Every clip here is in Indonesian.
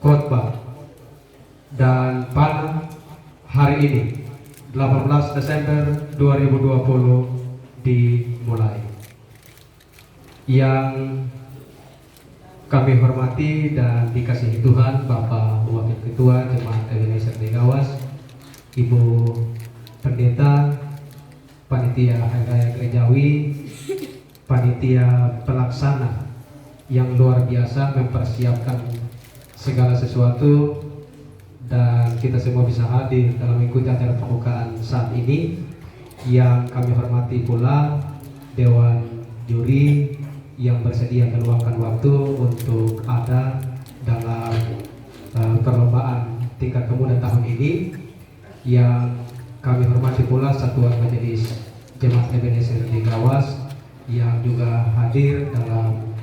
khotbah dan panah hari ini 18 Desember 2020 dimulai. Yang kami hormati dan dikasihi Tuhan, Bapak Wakil Ketua Jemaat Ebenezer di Gawas, Ibu Pendeta, Panitia Hari Raya Gerejawi, Panitia Pelaksana yang luar biasa mempersiapkan segala sesuatu, dan kita semua bisa hadir dalam mengikuti acara pembukaan saat ini. Yang kami hormati pula Dewan Juri yang bersedia meluangkan waktu untuk ada dalam perlombaan tingkat pemuda tahun ini. Yang kami hormati pula Satuan Majelis Jemaat Ebenezer di Gawas yang juga hadir dalam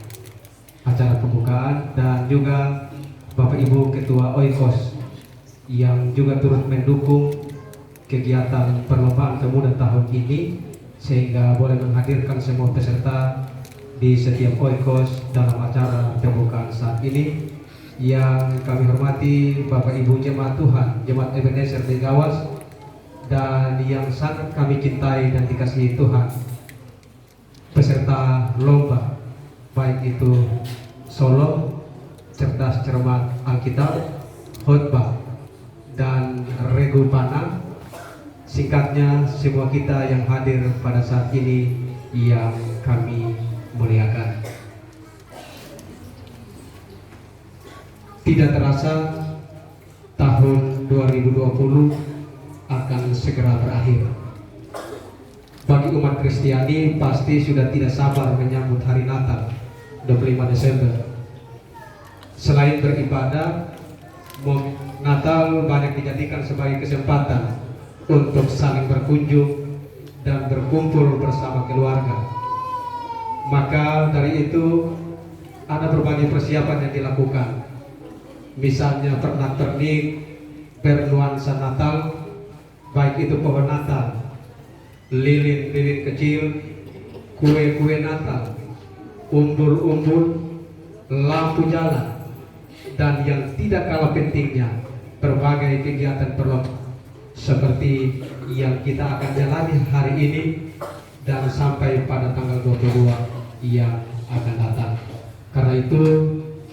acara pembukaan, dan juga Bapak Ibu Ketua Oikos yang juga turut mendukung kegiatan perlombaan pemuda tahun ini, sehingga boleh menghadirkan semua peserta di setiap Oikos dalam acara pembukaan saat ini. Yang kami hormati Bapak Ibu Jemaat Tuhan, Jemaat Ebenezer di Gawas, dan yang sangat kami cintai dan dikasihi Tuhan, peserta lomba, baik itu solo, cerdas cermat Alkitab, khotbah, dan regu panah. Singkatnya, semua kita yang hadir pada saat ini yang kami muliakan. Tidak terasa tahun 2020 akan segera berakhir. Bagi umat Kristiani pasti sudah tidak sabar menyambut hari Natal 25 Desember. Selain beribadah, Natal banyak dijadikan sebagai kesempatan untuk saling berkunjung dan berkumpul bersama keluarga. Maka dari itu ada berbagai persiapan yang dilakukan. Misalnya pernak-pernik bernuansa Natal, baik itu pohon Natal, lilin-lilin kecil, kue-kue Natal, umbul-umbul, lampu jalan, dan yang tidak kalah pentingnya berbagai kegiatan perlombaan seperti yang kita akan jalani hari ini dan sampai pada tanggal 22 yang akan datang. Karena itu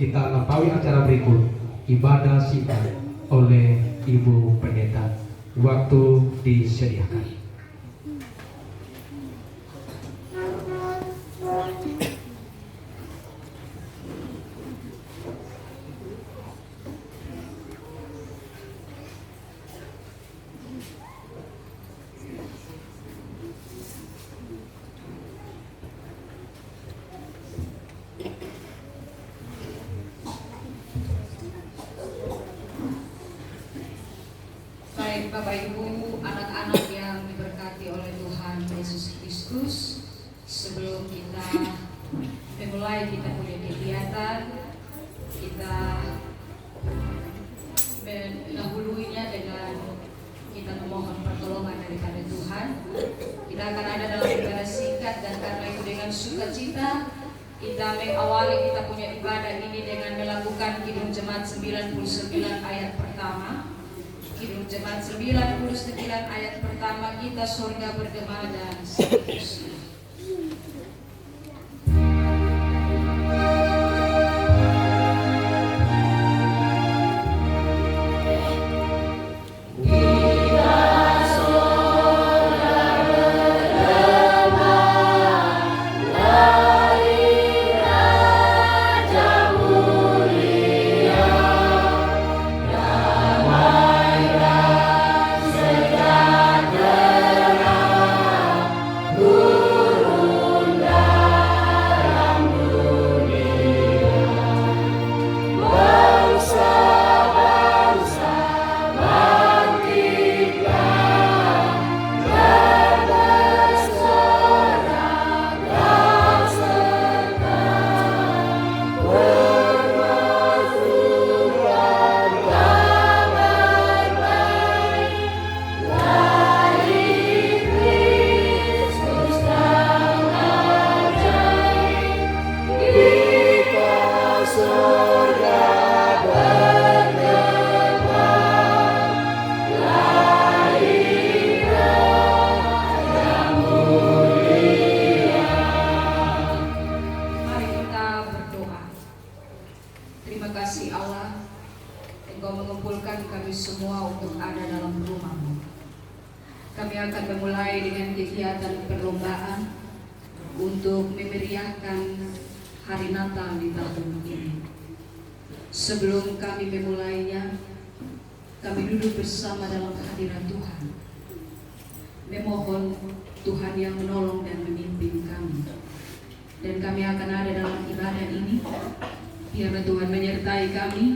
kita lampaui acara berikut, ibadah singkat oleh Ibu Pendeta. Waktu disediakan. Bapak Ibu, anak-anak yang diberkati oleh Tuhan Yesus Kristus, sebelum kita memulai kita punya kegiatan, kita mendahuluinya dengan kita memohon pertolongan daripada Tuhan. Kita akan ada dalam ibadah singkat, dan karena itu dengan sukacita kita mengawali kita punya ibadah ini dengan melakukan Kidung Jemaat 99 ayat pertama. Kidung Jemaat 99 ayat pertama, kita sorga bergema dan seterusnya. Ooh. Terima kasih Allah, Engkau mengumpulkan kami semua untuk ada dalam rumah-Mu. Kami akan memulai dengan kegiatan perlombaan untuk memeriahkan hari Natal di tahun ini. Sebelum kami memulainya, kami duduk bersama dalam hadirat Tuhan, memohon Tuhan yang menolong dan memimpin kami. Dan kami akan ada dalam ibadah ini, biarlah Tuhan menyertai kami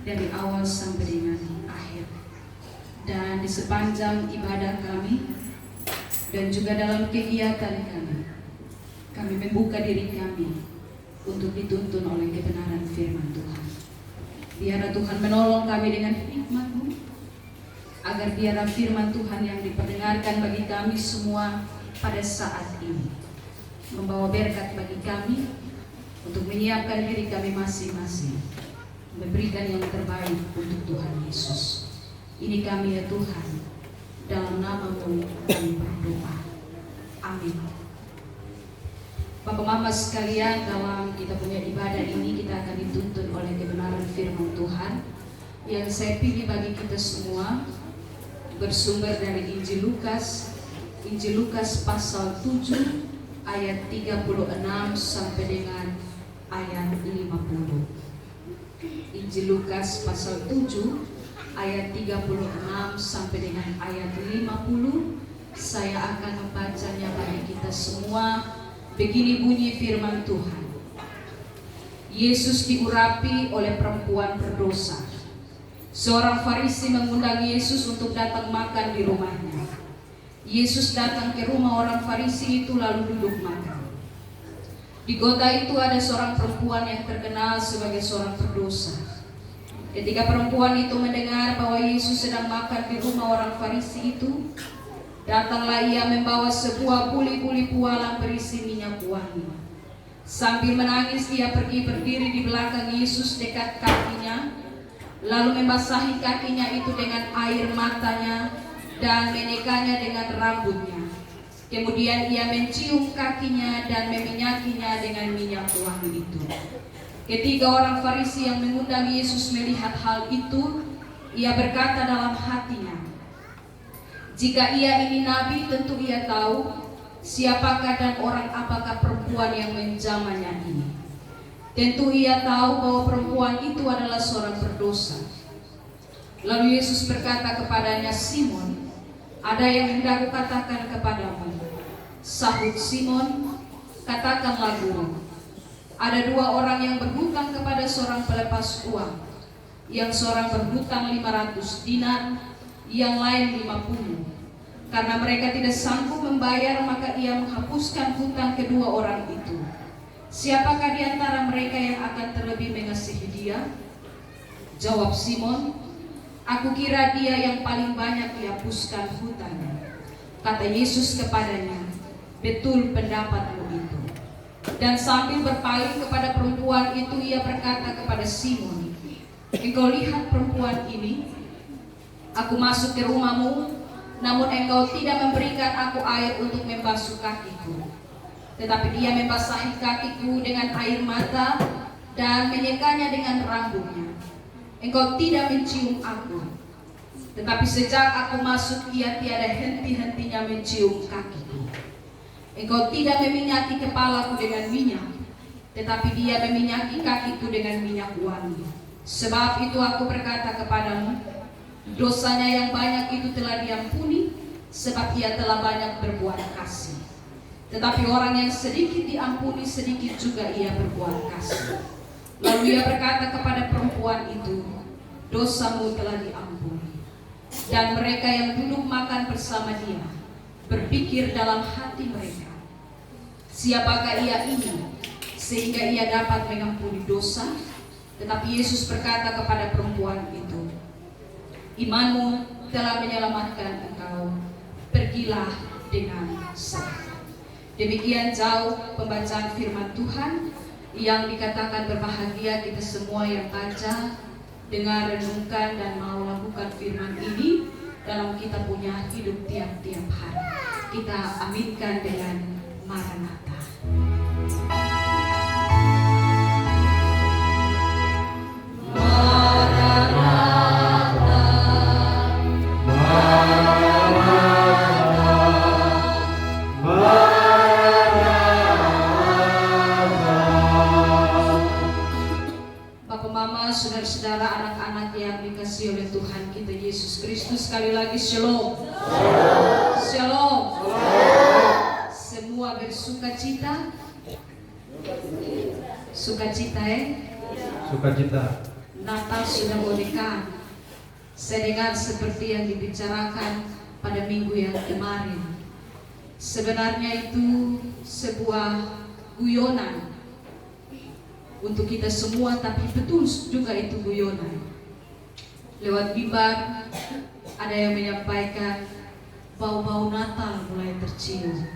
dari awal sampai dengan akhir. Dan di sepanjang ibadah kami dan juga dalam kegiatan kami membuka diri kami untuk dituntun oleh kebenaran firman Tuhan. Biarlah Tuhan menolong kami dengan hikmat-Mu, agar biarlah firman Tuhan yang diperdengarkan bagi kami semua pada saat ini membawa berkat bagi kami untuk menyiapkan diri kami masing-masing, memberikan yang terbaik untuk Tuhan Yesus. Ini kami ya Tuhan, dalam nama-Mu kami berdoa. Amin. Bapak Mama sekalian, dalam kita punya ibadah ini kita akan dituntun oleh kebenaran firman Tuhan yang saya pilih bagi kita semua bersumber dari Injil Lukas pasal 7 ayat 36 sampai dengan ayat 50. Injil Lukas pasal 7 ayat 36 sampai dengan ayat 50. Saya akan membacanya bagi kita semua. Begini bunyi firman Tuhan. Yesus diurapi oleh perempuan berdosa. Seorang Farisi mengundang Yesus untuk datang makan di rumahnya. Yesus datang ke rumah orang Farisi itu lalu duduk makan. Di kota itu ada seorang perempuan yang terkenal sebagai seorang berdosa. Ketika perempuan itu mendengar bahwa Yesus sedang makan di rumah orang Farisi itu, datanglah ia membawa sebuah buli-buli pualam berisi minyak wangi. Sambil menangis ia pergi berdiri di belakang Yesus dekat kakinya, lalu membasahi kakinya itu dengan air matanya dan menyekanya dengan rambutnya. Kemudian ia mencium kakinya dan meminyakinya dengan minyak wangi itu. Ketika orang Farisi yang mengundang Yesus melihat hal itu, ia berkata dalam hatinya, jika ia ini nabi, tentu ia tahu siapakah dan orang apakah perempuan yang menjamahnya ini. Tentu ia tahu bahwa perempuan itu adalah seorang berdosa. Lalu Yesus berkata kepadanya, Simon, ada yang hendak kukatakan kepadamu. Sahut Simon, katakanlah Guru. Ada dua orang yang berhutang kepada seorang pelepas uang. Yang seorang berhutang 500 dinar, yang lain 50. Karena mereka tidak sanggup membayar, maka ia menghapuskan hutang kedua orang itu. Siapakah di antara mereka yang akan terlebih mengasihi dia? Jawab Simon, aku kira dia yang paling banyak dihapuskan hutangnya. Kata Yesus kepadanya, betul pendapatmu itu. Dan sambil berpaling kepada perempuan itu, ia berkata kepada Simon, engkau lihat perempuan ini? Aku masuk ke rumahmu, namun engkau tidak memberikan aku air untuk membasuh kakiku. Tetapi dia membasahi kakiku dengan air mata dan menyekanya dengan rambutnya. Engkau tidak mencium aku. Tetapi sejak aku masuk, ia tiada henti-hentinya mencium kakiku. Engkau tidak meminyaki kepalaku dengan minyak, tetapi dia meminyaki kakiku dengan minyak wangi. Sebab itu aku berkata kepadamu, dosanya yang banyak itu telah diampuni, sebab ia telah banyak berbuat kasih. Tetapi orang yang sedikit diampuni, sedikit juga ia berbuat kasih. Lalu ia berkata kepada perempuan itu, dosamu telah diampuni. Dan mereka yang duduk makan bersama dia berpikir dalam hati mereka, siapakah ia ini sehingga ia dapat mengampuni dosa? Tetapi Yesus berkata kepada perempuan itu, imanmu telah menyelamatkan engkau, pergilah dengan selamat. Demikian jauh pembacaan firman Tuhan yang dikatakan berbahagia kita semua yang baca, dengar, renungkan dan mau lakukan firman ini dalam kita punya hidup tiap-tiap hari. Kita aminkan dengan Maranatha. saudara-saudara, anak-anak yang dikasihi oleh Tuhan kita Yesus Kristus, sekali lagi shalom. Shalom. Semua bersukacita. Sukacita Sukacita. Natal sudah mau dekat. Saya dengar seperti yang dibicarakan pada minggu yang kemarin. Sebenarnya itu sebuah guyonan untuk kita semua, tapi betul juga itu guyonan. Lewat mimbar ada yang menyampaikan bau-bau Natal mulai tercium,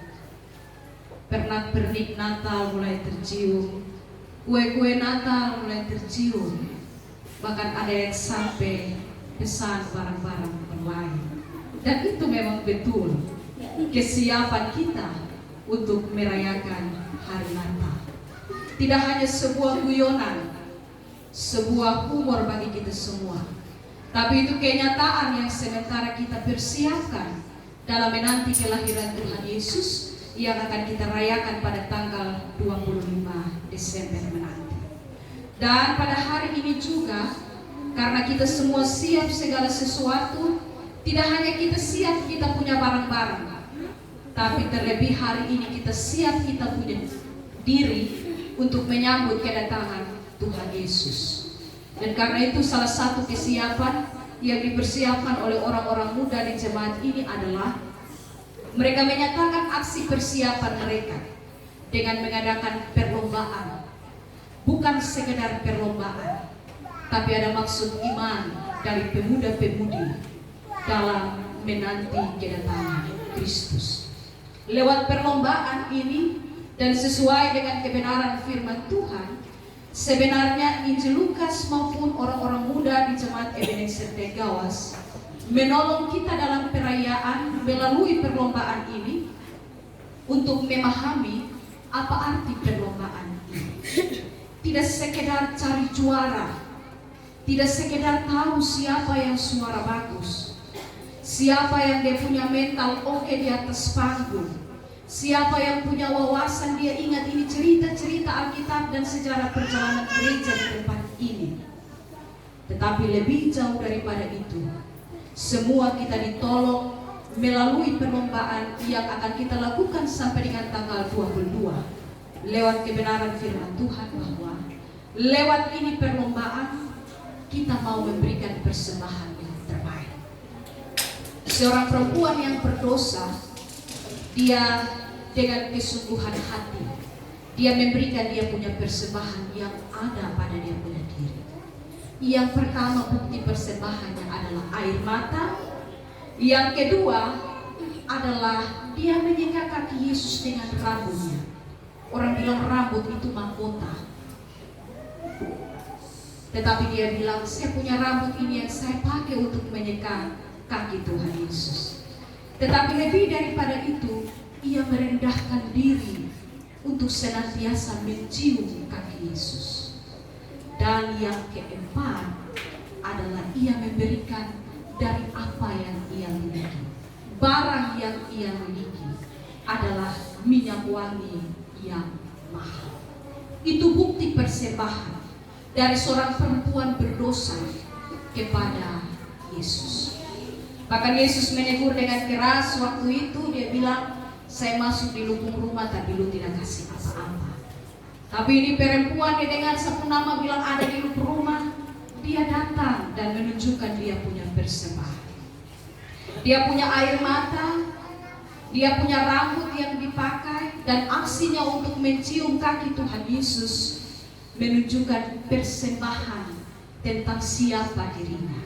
pernak-pernik Natal mulai tercium, kue-kue Natal mulai tercium, bahkan ada yang sampai pesan barang-barang online. Dan itu memang betul kesiapan kita untuk merayakan hari Natal. Tidak hanya sebuah guyonan, sebuah humor bagi kita semua, tapi itu kenyataan yang sementara kita persiapkan dalam menanti kelahiran Tuhan Yesus yang akan kita rayakan pada tanggal 25 Desember menanti. Dan pada hari ini juga, karena kita semua siap segala sesuatu, tidak hanya kita siap kita punya barang-barang, tapi terlebih hari ini kita siap kita punya diri untuk menyambut kedatangan Tuhan Yesus. Dan karena itu salah satu kesiapan yang dipersiapkan oleh orang-orang muda di jemaat ini adalah mereka menyatakan aksi persiapan mereka dengan mengadakan perlombaan. Bukan sekedar perlombaan, tapi ada maksud iman dari pemuda-pemudi dalam menanti kedatangan Kristus. Lewat perlombaan ini dan sesuai dengan kebenaran firman Tuhan, sebenarnya Injil Lukas maupun orang-orang muda di jemaat Ebenezer Tegawas menolong kita dalam perayaan melalui perlombaan ini untuk memahami apa arti perlombaan ini. Tidak sekedar cari juara, tidak sekedar tahu siapa yang suara bagus, siapa yang dia punya mental oke di atas panggung, siapa yang punya wawasan dia ingat ini cerita-cerita Alkitab dan sejarah perjalanan gereja di tempat ini. Tetapi lebih jauh daripada itu, semua kita ditolong melalui perlombaan yang akan kita lakukan sampai dengan tanggal 22 lewat kebenaran firman Tuhan, bahwa lewat ini perlombaan kita mau memberikan persembahan yang terbaik. Seorang perempuan yang berdosa, dia dengan kesungguhan hati, dia memberikan dia punya persembahan yang ada pada dia punya diri. Yang pertama, bukti persembahannya adalah air mata. Yang kedua adalah dia menyikat kaki Yesus dengan rambutnya. Orang bilang rambut itu mahkota, tetapi dia bilang, saya punya rambut ini yang saya pakai untuk menyikat kaki Tuhan Yesus. Tetapi lebih daripada itu, ia merendahkan diri untuk senantiasa mencium kaki Yesus. Dan yang keempat adalah ia memberikan dari apa yang ia miliki. Barang yang ia miliki adalah minyak wangi yang mahal. Itu bukti persembahan dari seorang perempuan berdosa kepada Yesus. Bahkan Yesus menegur dengan keras waktu itu. Dia bilang, saya masuk di lubung rumah tapi lu tidak kasih apa-apa. Tapi ini perempuan, dia dengar satu nama bilang ada di lubung rumah, dia datang dan menunjukkan dia punya persembahan. Dia punya air mata, dia punya rambut yang dipakai, dan aksinya untuk mencium kaki Tuhan Yesus menunjukkan persembahan tentang siapa dirinya.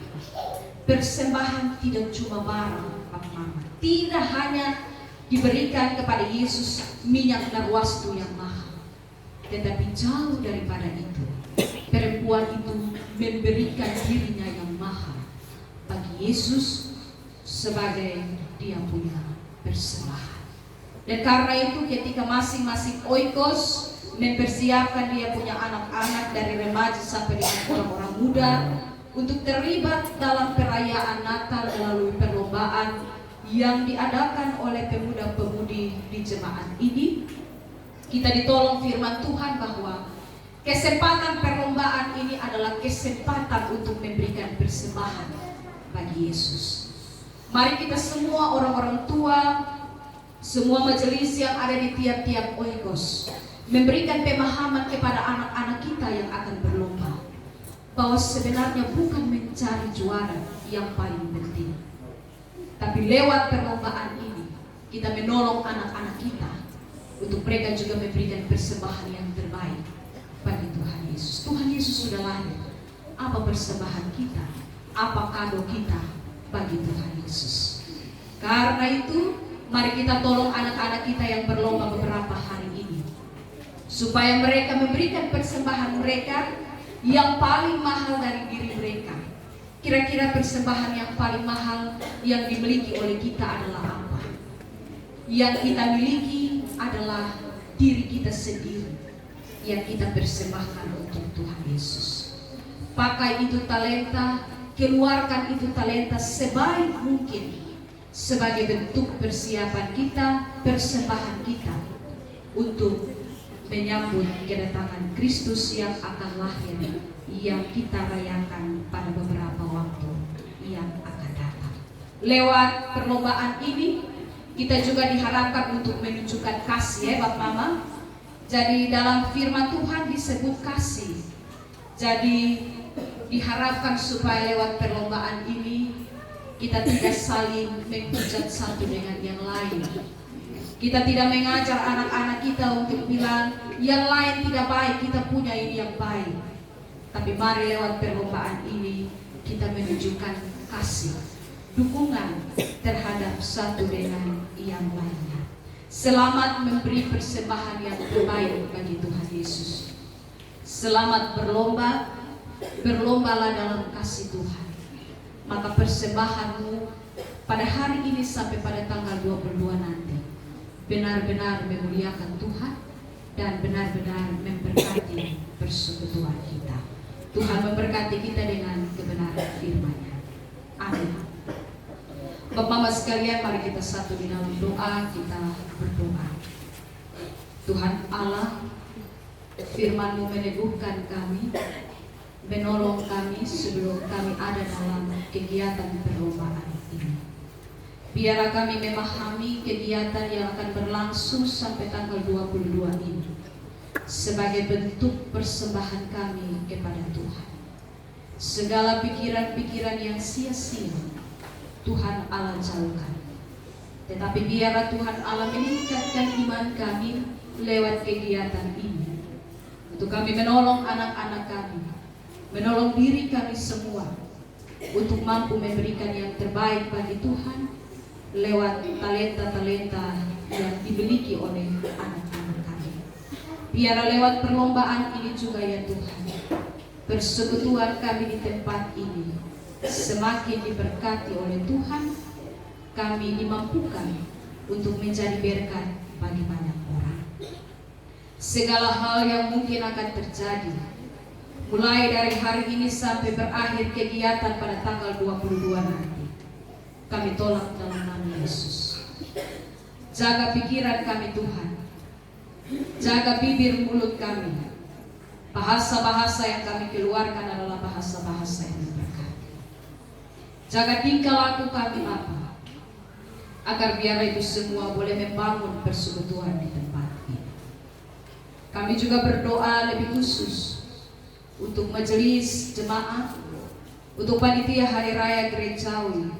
Persembahan tidak cuma barang, Mama. Tidak hanya diberikan kepada Yesus minyak narwastu yang mahal, tetapi jauh daripada itu, perempuan itu memberikan dirinya yang mahal bagi Yesus sebagai dia punya persembahan. Dan karena itu ketika masing-masing oikos mempersiapkan dia punya anak-anak dari remaja sampai dengan orang-orang muda untuk terlibat dalam perayaan Natal melalui perlombaan yang diadakan oleh pemuda-pemudi di jemaat ini, kita ditolong firman Tuhan bahwa Kesempatan perlombaan ini adalah kesempatan untuk memberikan persembahan bagi Yesus. Mari kita semua, orang-orang tua, semua majelis yang ada di tiap-tiap oikos, memberikan pemahaman kepada anak-anak kita yang akan berlomba, bahwa sebenarnya bukan mencari juara yang paling penting, tapi lewat perlombaan ini kita menolong anak-anak kita untuk mereka juga memberikan persembahan yang terbaik bagi Tuhan Yesus. Tuhan Yesus sudah lahir. Apa persembahan kita? Apa kado kita bagi Tuhan Yesus? Karena itu, mari kita tolong anak-anak kita yang berlomba beberapa hari ini, supaya mereka memberikan persembahan mereka yang paling mahal dari diri mereka. Kira-kira persembahan yang paling mahal yang dimiliki oleh kita adalah apa? Yang kita miliki adalah diri kita sendiri yang kita persembahkan untuk Tuhan Yesus. Pakai itu talenta, keluarkan itu talenta sebaik mungkin sebagai bentuk persiapan kita, persembahan kita untuk menyambut kedatangan Kristus yang akan lahir, yang kita rayakan pada beberapa waktu yang akan datang. Lewat perlombaan ini kita juga diharapkan untuk menunjukkan kasih, ya Bapak Mama. Jadi dalam firman Tuhan disebut kasih. Jadi diharapkan supaya lewat perlombaan ini kita tidak saling menghujat satu dengan yang lain. Kita tidak mengajar anak-anak kita untuk bilang yang lain tidak baik, kita punya ini yang baik. Tapi mari lewat perlombaan ini kita menunjukkan kasih, dukungan terhadap satu dengan yang lainnya. Selamat memberi persembahan yang terbaik bagi Tuhan Yesus. Selamat berlomba, berlombalah dalam kasih Tuhan. Maka persembahanmu pada hari ini sampai pada tanggal 22 nanti benar-benar memuliakan Tuhan dan benar-benar memberkati persekutuan kita. Tuhan memberkati kita dengan kebenaran firman-Nya. Amin. Bapak Mama sekalian, mari kita satu di dalam doa, kita berdoa. Tuhan Allah, firman-Mu meneguhkan kami, menolong kami sebelum kami ada dalam kegiatan perlombaan ini. Biarlah kami memahami kegiatan yang akan berlangsung sampai tanggal 22 ini sebagai bentuk persembahan kami kepada Tuhan. Segala pikiran-pikiran yang sia-sia Tuhan Allah jauhkan. Tetapi biarlah Tuhan Allah meningkatkan iman kami lewat kegiatan ini, untuk kami menolong anak-anak kami, menolong diri kami semua untuk mampu memberikan yang terbaik bagi Tuhan lewat talenta-talenta yang dimiliki oleh anak-anak kami. Biarlah lewat perlombaan ini juga ya Tuhan, persekutuan kami di tempat ini semakin diberkati oleh Tuhan. Kami dimampukan untuk menjadi berkat bagi banyak orang. Segala hal yang mungkin akan terjadi mulai dari hari ini sampai berakhir kegiatan pada tanggal 22 nanti, kami tolak dalam nama Yesus. Jaga pikiran kami Tuhan, jaga bibir mulut kami. Bahasa-bahasa yang kami keluarkan adalah bahasa-bahasa yang berkati. Jaga tingkah laku kami Bapa, agar biar itu semua boleh membangun persekutuan di tempat ini. Kami juga berdoa lebih khusus untuk majelis jemaat, untuk panitia hari raya gerejawi,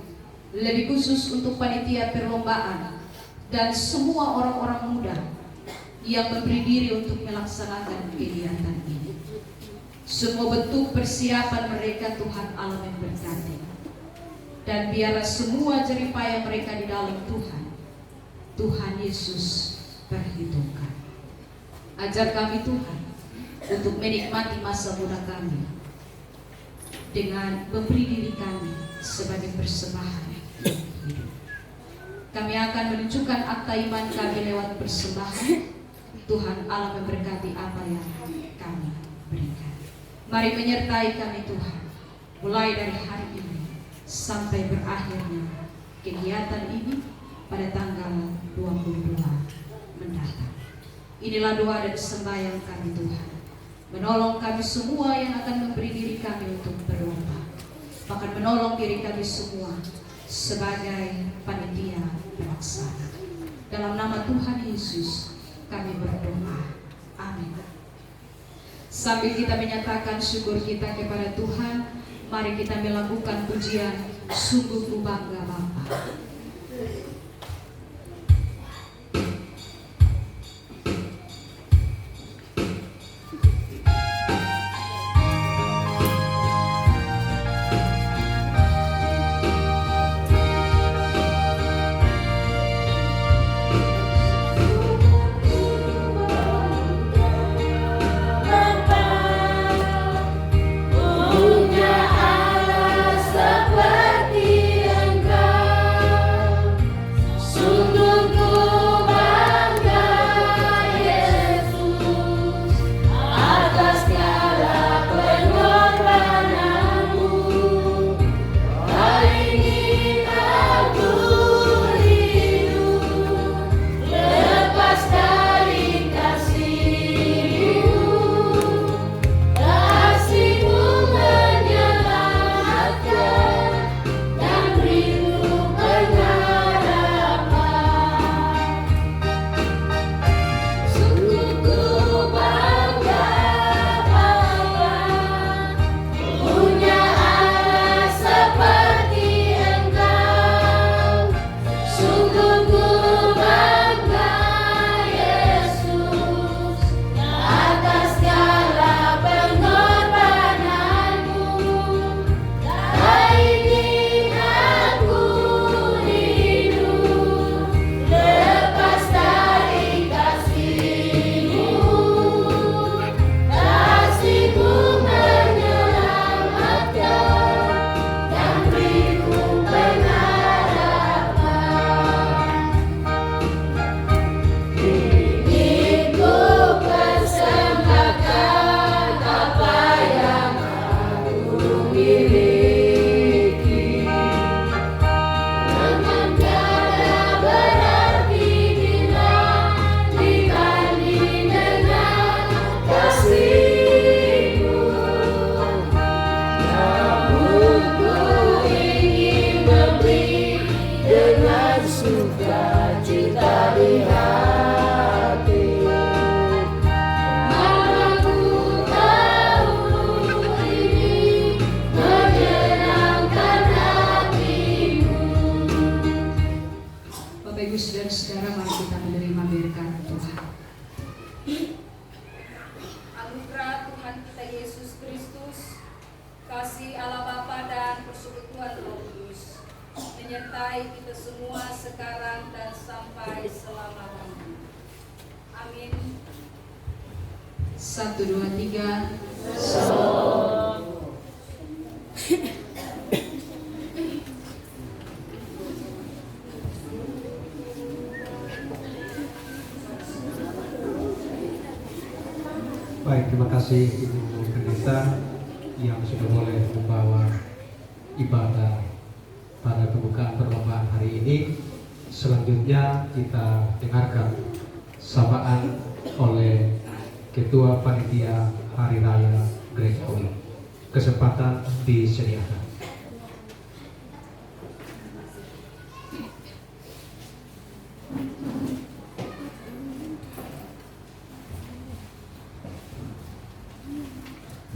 lebih khusus untuk panitia perlombaan dan semua orang-orang muda yang memberi diri untuk melaksanakan kegiatan ini. Semua bentuk persiapan mereka Tuhan Allah memberkati. Dan biarlah semua jerih payah mereka di dalam Tuhan, Tuhan Yesus perhitungkan. Ajar kami Tuhan untuk menikmati masa muda kami dengan memberi diri kami sebagai persembahan hidup. Kami akan menunjukkan akta iman kami lewat persembahan. Tuhan Allah memberkati apa yang kami berikan. Mari menyertai kami Tuhan, mulai dari hari ini sampai berakhirnya kegiatan ini pada tanggal 22 mendatang. Inilah doa dan sembahyang kami Tuhan. menolong kami semua yang akan memberi diri kami untuk berlomba, bahkan menolong diri kami semua sebagai panitia pelaksana. Dalam nama Tuhan Yesus kami berdoa. Amin. Sambil kita menyatakan syukur kita kepada Tuhan, mari kita melakukan pujian Sungguh Ku Bangga Bapa. Saudara-saudara, mari kita menerima berkat Tuhan. Anugerah Tuhan kita Yesus Kristus, kasih Allah Bapa dan persekutuan Roh Kudus menyertai kita semua sekarang dan sampai selama-lamanya. Amin. 1, 2, 3. Baik, terima kasih Ibu Pendeta yang sudah boleh membawa ibadah pada pembukaan perlombaan hari ini. Selanjutnya kita dengarkan sapaan oleh Ketua Panitia Hari Raya Greg. Kesempatan disediakan.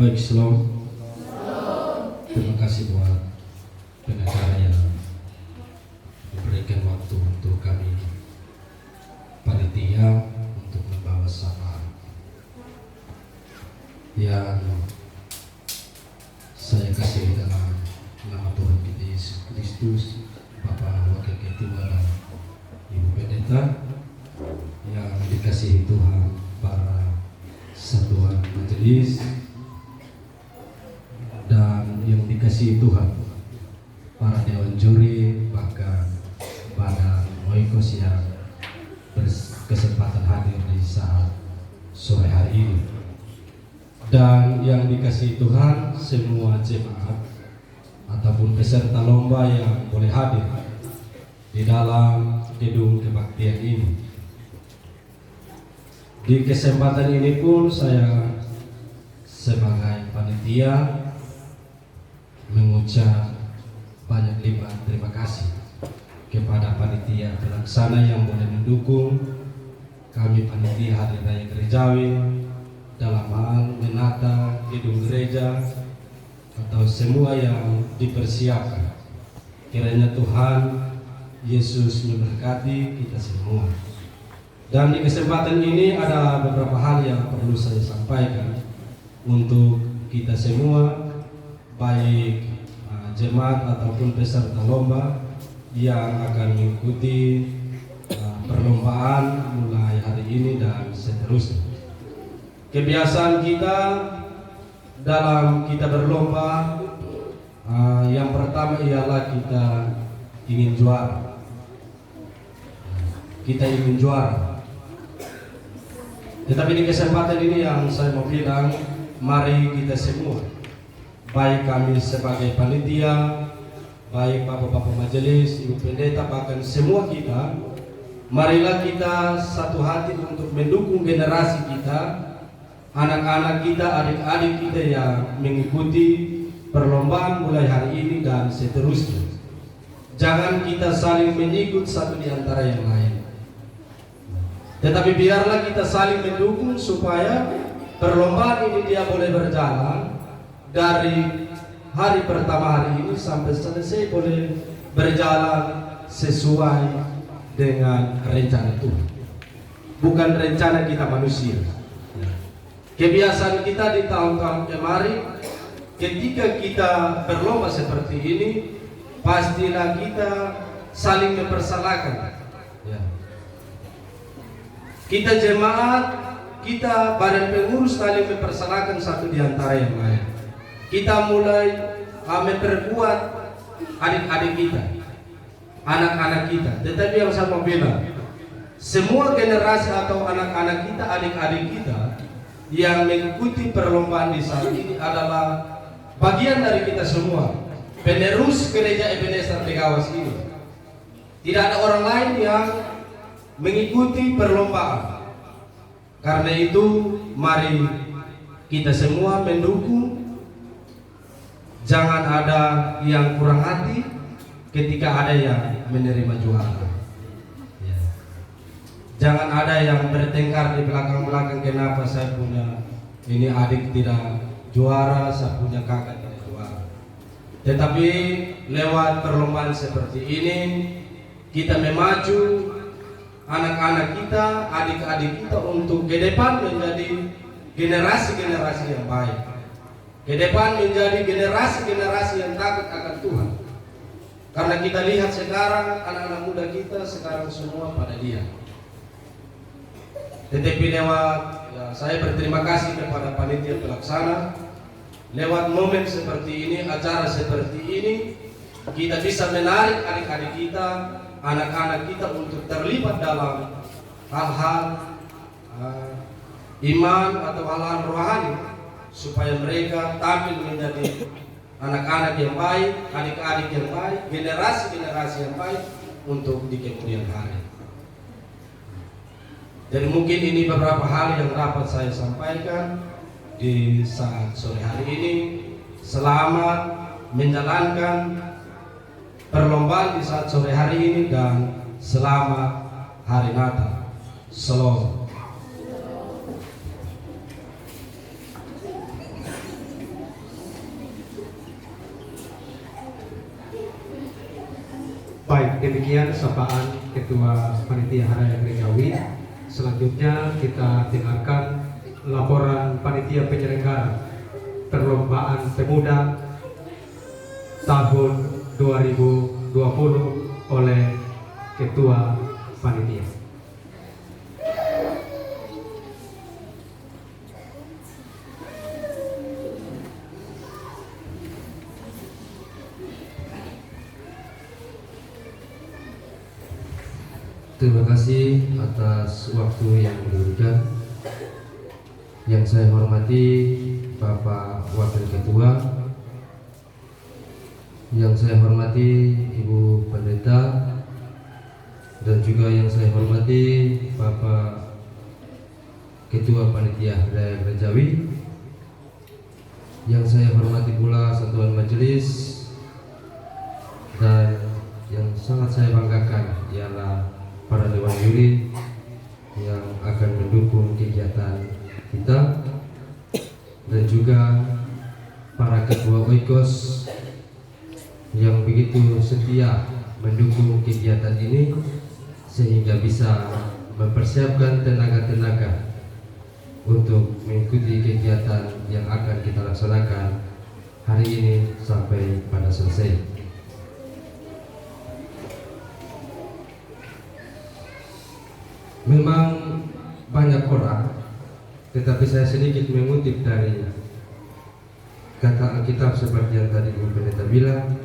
Baik, shalom. Terima kasih buat pengacara yang memberikan waktu untuk kami panitia untuk membawa sapaan. Yang saya kasih dalam nama Tuhan kita Yesus Kristus, Bapak Wakil Ketua dan Ibu Pendeta yang dikasihi Tuhan, para satuan majelis dan yang dikasihi Tuhan, para dewan juri, bahkan badan oikos yang berkesempatan hadir di saat sore hari ini, dan yang dikasihi Tuhan semua jemaat ataupun peserta lomba yang boleh hadir di dalam gedung kebaktian ini. Di kesempatan ini pun saya sebagai panitia mengucap banyak lipat terima kasih kepada panitia pelaksana yang boleh mendukung kami panitia Hari Raya Gerejawi dalam hal menata gedung gereja atau semua yang dipersiapkan. Kiranya Tuhan Yesus memberkati kita semua. Dan di kesempatan ini ada beberapa hal yang perlu saya sampaikan untuk kita semua, baik jemaat ataupun peserta lomba yang akan mengikuti perlombaan mulai hari ini dan seterusnya. Kebiasaan kita dalam kita berlomba, yang pertama ialah kita ingin juara. Kita ingin juara. Tetapi di kesempatan ini yang saya mau bilang, mari kita semua, baik kami sebagai panitia, baik bapak-bapak majelis, ibu pendeta, bahkan semua kita, marilah kita satu hati untuk mendukung generasi kita, anak-anak kita, adik-adik kita yang mengikuti perlombaan mulai hari ini dan seterusnya. Jangan kita saling menyikut satu di antara yang lain, tetapi biarlah kita saling mendukung supaya perlombaan ini dia boleh berjalan dari hari pertama hari ini sampai selesai, boleh berjalan sesuai dengan rencana Tuhan, bukan rencana kita manusia. Kebiasaan kita di tahun-tahun kemarin, ketika kita berlomba seperti ini, pastilah kita saling mempersalahkan. Kita jemaat, kita badan pengurus saling mempersalahkan satu di antara yang lain. Kita mulai memperkuat adik-adik kita, anak-anak kita. Tetapi yang saya mau bilang, semua generasi atau anak-anak kita, adik-adik kita yang mengikuti perlombaan di saat ini adalah bagian dari kita semua, penerus gereja Ebenezer Tegawas ini. Tidak ada orang lain yang mengikuti perlombaan. Karena itu mari kita semua mendukung. Jangan ada yang kurang hati ketika ada yang menerima juara. Jangan ada yang bertengkar di belakang-belakang, kenapa saya punya ini adik tidak juara, saya punya kakak tidak juara. Tetapi lewat perlombaan seperti ini kita memacu anak-anak kita, adik-adik kita untuk ke depan menjadi generasi-generasi yang baik. Ke depan menjadi generasi-generasi yang takut akan Tuhan. Karena kita lihat sekarang anak-anak muda kita sekarang semua pada dia. Tetapi lewat saya berterima kasih kepada panitia pelaksana, lewat momen seperti ini, acara seperti ini, kita bisa menarik adik-adik kita, anak-anak kita untuk terlibat dalam hal-hal iman atau hal-hal rohani, supaya mereka tampil menjadi anak-anak yang baik, adik-adik yang baik, generasi-generasi yang baik untuk di kemudian hari. Dan mungkin ini beberapa hal yang dapat saya sampaikan di saat sore hari ini. Selamat menjalankan perlombaan di saat sore hari ini dan selamat Hari Natal. Shalom. Baik, demikian sapaan Ketua Panitia Hari Raya Gerejawi. Selanjutnya kita dengarkan laporan Panitia Penyelenggara Perlombaan Pemuda tahun 2020 oleh Ketua Panitia. Terima kasih atas waktu yang diberikan. Yang saya hormati Bapak Wakil Ketua, yang saya hormati Ibu Pendeta, dan juga yang saya hormati Bapak Ketua Panitia Raya Gerejawi, Yang saya hormati pula satuan majelis, dan yang sangat saya banggakan ialah para dewan juri yang akan mendukung kegiatan kita, dan juga para ketua Oikos yang begitu setia mendukung kegiatan ini sehingga bisa mempersiapkan tenaga-tenaga untuk mengikuti kegiatan yang akan kita laksanakan hari ini sampai pada selesai. Memang banyak orang, tetapi saya sedikit mengutip dari kata Alkitab seperti yang tadi Ibu Pendeta bilang,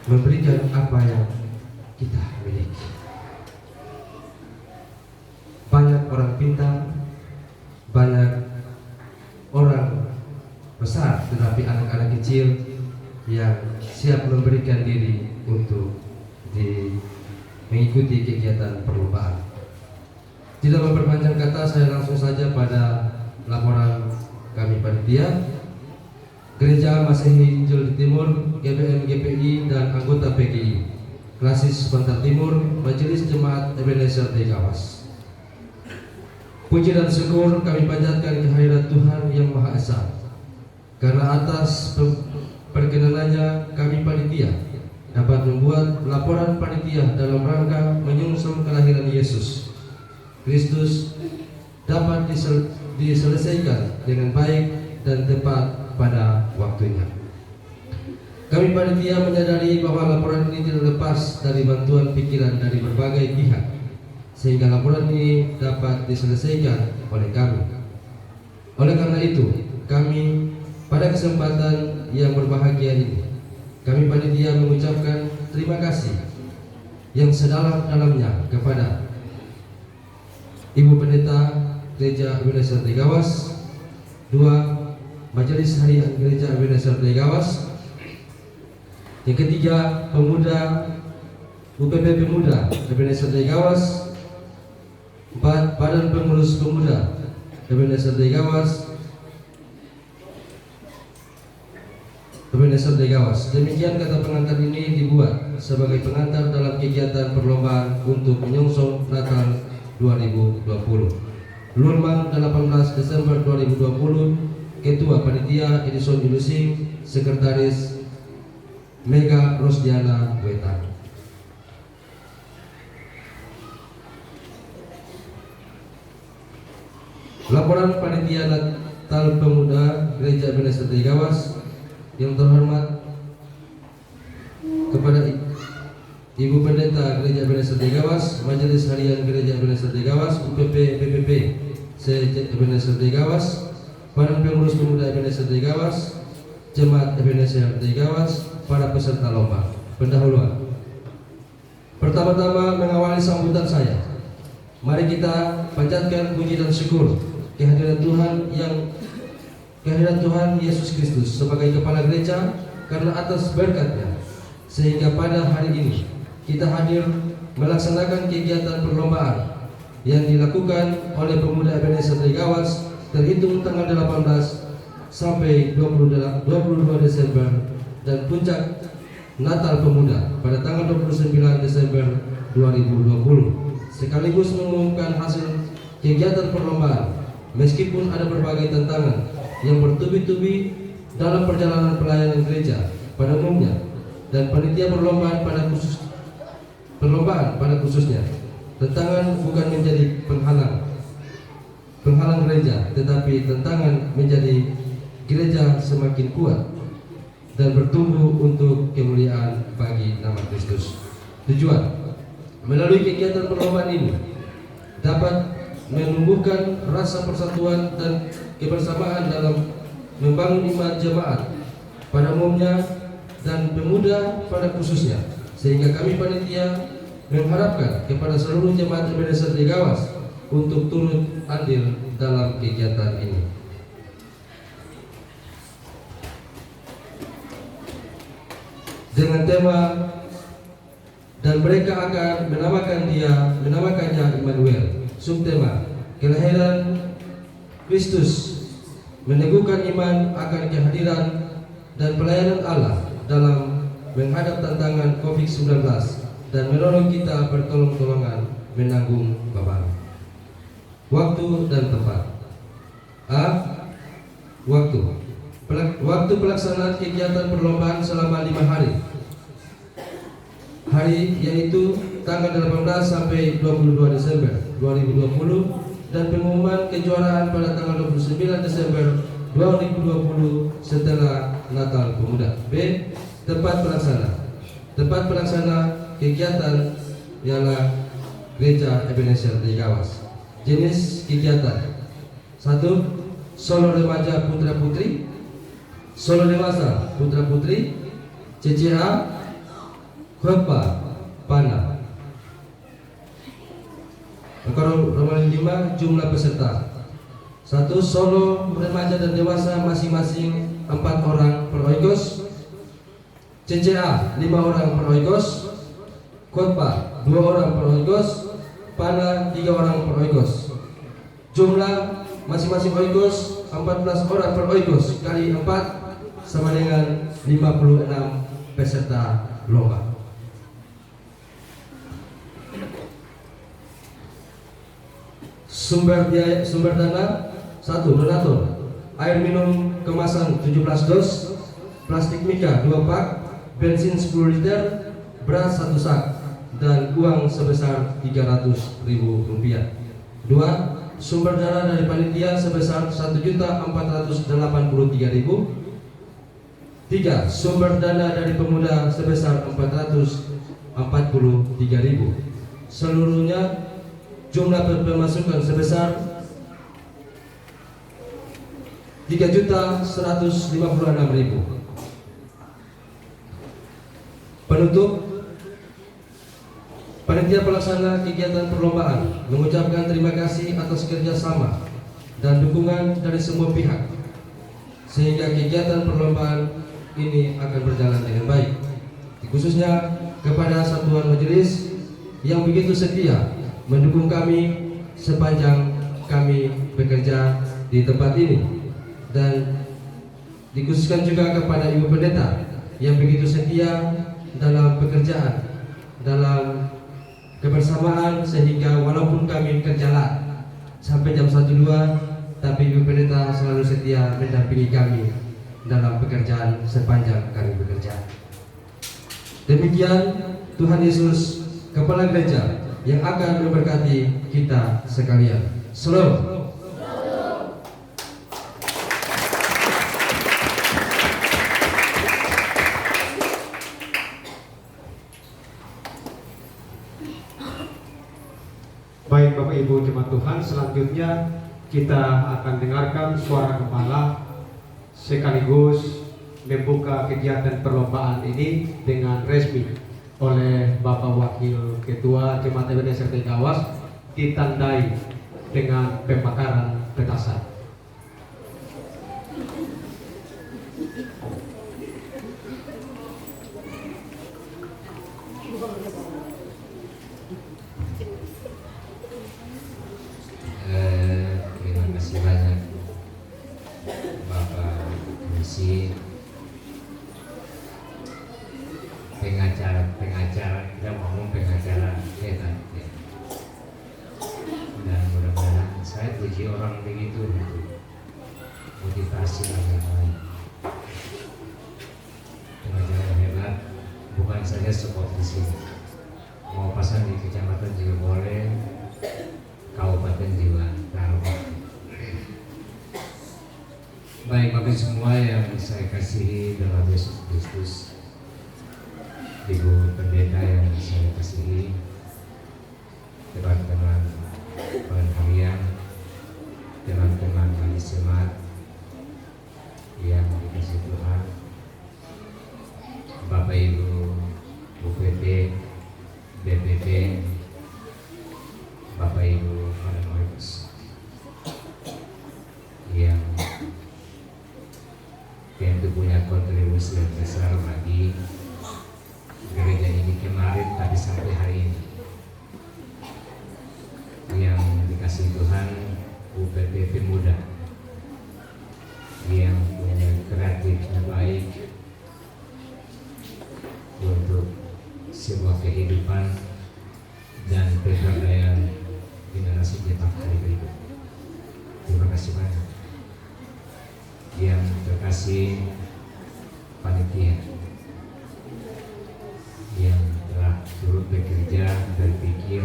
memberikan apa yang kita miliki. Banyak orang pintar, banyak orang besar, tetapi anak-anak kecil yang siap memberikan diri untuk mengikuti kegiatan perlombaan. Tidak memperpanjang kata, saya langsung saja pada laporan kami panitia. Gereja Masehi Injil Timur, GBM GPI dan anggota PGI, Klasis Pantai Timur, Majelis Jemaat Ebenezer Degawas. Puji dan syukur kami panjatkan kehadirat Tuhan Yang Maha Esa, karena atas perkenanannya kami panitia dapat membuat laporan panitia dalam rangka menyongsong kelahiran Yesus Kristus dapat diselesaikan dengan baik dan tepat pada waktunya. Kami panitia menyadari bahwa laporan ini tidak lepas dari bantuan pikiran dari berbagai pihak, sehingga laporan ini dapat diselesaikan oleh kami. Oleh karena itu, kami pada kesempatan yang berbahagia ini, kami panitia mengucapkan terima kasih yang sedalam-dalamnya kepada Ibu Pendeta Gereja Ebenezer Degawas, 2. Majelis Harian Gereja Ebenezer Degawas, yang ketiga pemuda UPP Pemuda Ebenezer Degawas, 4. Badan Pengurus Pemuda Ebenezer Degawas, Demikian kata pengantar ini dibuat sebagai pengantar dalam kegiatan perlombaan untuk menyongsong Natal 2020. Lurman 18 Desember 2020, Ketua Panitia Edison Ilusing, Sekretaris Mega Rosdiana Wetan. Laporan Panitia Natal Pemuda Gereja Ebenezer Degawas. Yang terhormat kepada Ibu Pendeta Gereja Ebenezer Degawas, Majelis Harian Gereja Ebenezer Degawas, UPP PPP CJ Ebenezer Degawas, Badan Pengurus Pemuda Ebenezer Degawas, Jemaat Ebenezer Degawas, para peserta lomba. Pendahuluan. Pertama-tama mengawali sambutan saya, mari kita panjatkan puji dan syukur kehadiran Tuhan Yesus Kristus sebagai Kepala Gereja, karena atas berkat-Nya sehingga pada hari ini kita hadir melaksanakan kegiatan perlombaan yang dilakukan oleh pemuda Ebenezer Degawas terhitung tanggal 18 sampai 22 Desember dan puncak Natal Pemuda pada tanggal 29 Desember 2020, sekaligus mengumumkan hasil kegiatan perlombaan. Meskipun ada berbagai tantangan yang bertubi-tubi dalam perjalanan pelayanan gereja pada umumnya dan panitia perlombaan pada khususnya, tantangan bukan menjadi penghalang gereja, tetapi tantangan menjadi gereja semakin kuat dan bertumbuh untuk kemuliaan bagi nama Kristus. Tujuan melalui kegiatan perlombaan ini dapat menumbuhkan rasa persatuan dan kebersamaan dalam membangun iman jemaat pada umumnya dan pemuda pada khususnya, sehingga kami panitia mengharapkan kepada seluruh jemaat Ebenezer Degawas untuk turut andil dalam kegiatan ini. Dengan tema dan mereka akan menamakannya Immanuel. Subtema kelahiran Kristus meneguhkan iman akan kehadiran dan pelayanan Allah dalam menghadap tantangan COVID-19 dan menolong kita bertolong-tolongan menanggung beban. Waktu dan tempat. A. Waktu. Waktu pelaksanaan kegiatan perlombaan selama 5 hari. Hari yaitu tanggal 18 sampai 22 Desember 2020 dan pengumuman kejuaraan pada tanggal 29 Desember 2020 setelah Natal Pemuda. B. Tempat pelaksana. Tempat pelaksana kegiatan ialah Gereja Ebenezer Tegawas. Jenis kegiatan: 1. Solo remaja putra putri, solo dewasa putra putri, CCA, khotbah, panah. Nomor 5, jumlah peserta. 1. Solo remaja dan dewasa masing-masing 4 orang per oikos, CCA 5 orang per oikos, khotbah 2 orang per oikos, panah 3 orang per oikos. Jumlah masing-masing oikos 14 orang per oikos kali 4 sama dengan 56 peserta lomba. Sumber dana: 1. Donatur, air minum kemasan 17 dos, plastik mika 2 pak, bensin 10 liter, beras 1 sak, dan uang sebesar Rp300.000. 2. Sumber dana dari panitia sebesar Rp1.483.000. 3. Sumber dana dari pemuda sebesar Rp443.000. Seluruhnya jumlah pemasukan sebesar Rp3.156.000. Penutup, panitia pelaksana kegiatan perlombaan mengucapkan terima kasih atas kerjasama dan dukungan dari semua pihak sehingga kegiatan perlombaan ini akan berjalan dengan baik. Khususnya kepada satuan majelis yang begitu setia mendukung kami sepanjang kami bekerja di tempat ini, dan dikhususkan juga kepada Ibu Pendeta yang begitu setia dalam pekerjaan, dalam kebersamaan, sehingga walaupun kami kerja sampai jam 1-2, tapi Ibu Pendeta selalu setia mendampingi kami dalam pekerjaan sepanjang kami bekerja. Demikian Tuhan Yesus, Kepala Gereja, yang akan memberkati kita sekalian. Shalom. Baik Bapak Ibu jemaat Tuhan, selanjutnya kita akan dengarkan suara gembala sekaligus membuka kegiatan perlombaan ini dengan resmi oleh Bapak Wakil Ketua Jemaat Ebenezer Tegawas, ditandai dengan pembakaran petasan. Terima kasih banyak Bapak Komisi, pengacara kita ngomong pengacara ya. Dan mudah-mudahan saya puji orang begitu motivasi yang lain. Pengacara hebat, bukan saja support di sini, mau pasang di kecamatan juga boleh, kabupaten juga taruh. Baik Bapak semua yang saya kasihi dalam Yesus Kristus, Ibu Pendeta yang saya kasihi, teman-teman pengharian, teman-teman majelis jemaat yang dikasihi Tuhan, Bapak Ibu UPT, BPP, Bapak Ibu para Moikus yang tentu punya kontribusi yang besar bagi gereja ini kemarin tapi sampai hari ini. Yang dikasih Tuhan UPT Pemuda yang punya kreatif yang baik untuk sebuah kehidupan dan pemberdayaan generasi Jemaat hari berikut. Terima kasih banyak. Yang terkasih panitia yang telah turut bekerja berpikir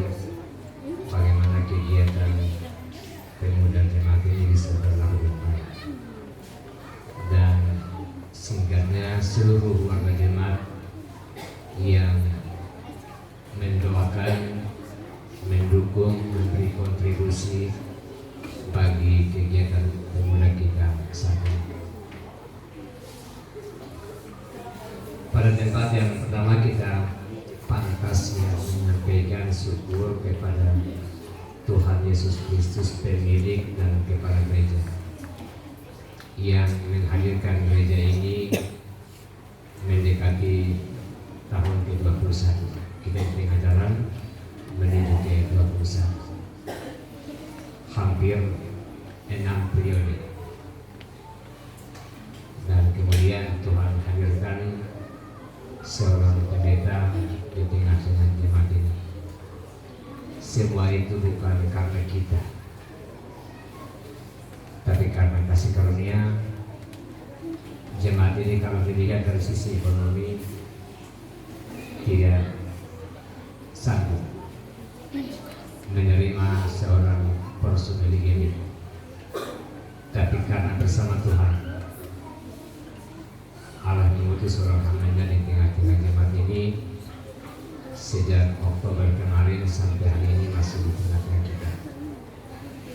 bagaimana kegiatan pemuda jemaat ini bisa berlangsung dengan baik. Dan singkatnya seluruh warga jemaat yang mendoakan, mendukung, memberi kontribusi bagi kegiatan pemuda kita saat ini. Pada tempat yang pertama kita pantas ya menyampaikan syukur kepada Tuhan Yesus Kristus pemilik dan kepada gereja yang menghadirkan gereja ini mendekati tahun ke-21. Kita di tengah jalan menuju ke-21, hampir 6 periode, dan kemudian Tuhan hadirkan seorang pendeta di tengah-tengah jemaat ini. Semua itu bukan karena kita, tapi karena kasih karunia. Jemaat ini kalau dilihat dari sisi ekonomi tidak sanggup menerima seorang personel ini, tapi karena bersama Tuhan Allah mengutus seorang hambanya di tengah-tengah jemaat ini sejak Oktober kemarin sampai hari ini masih di tengah-tengah kita.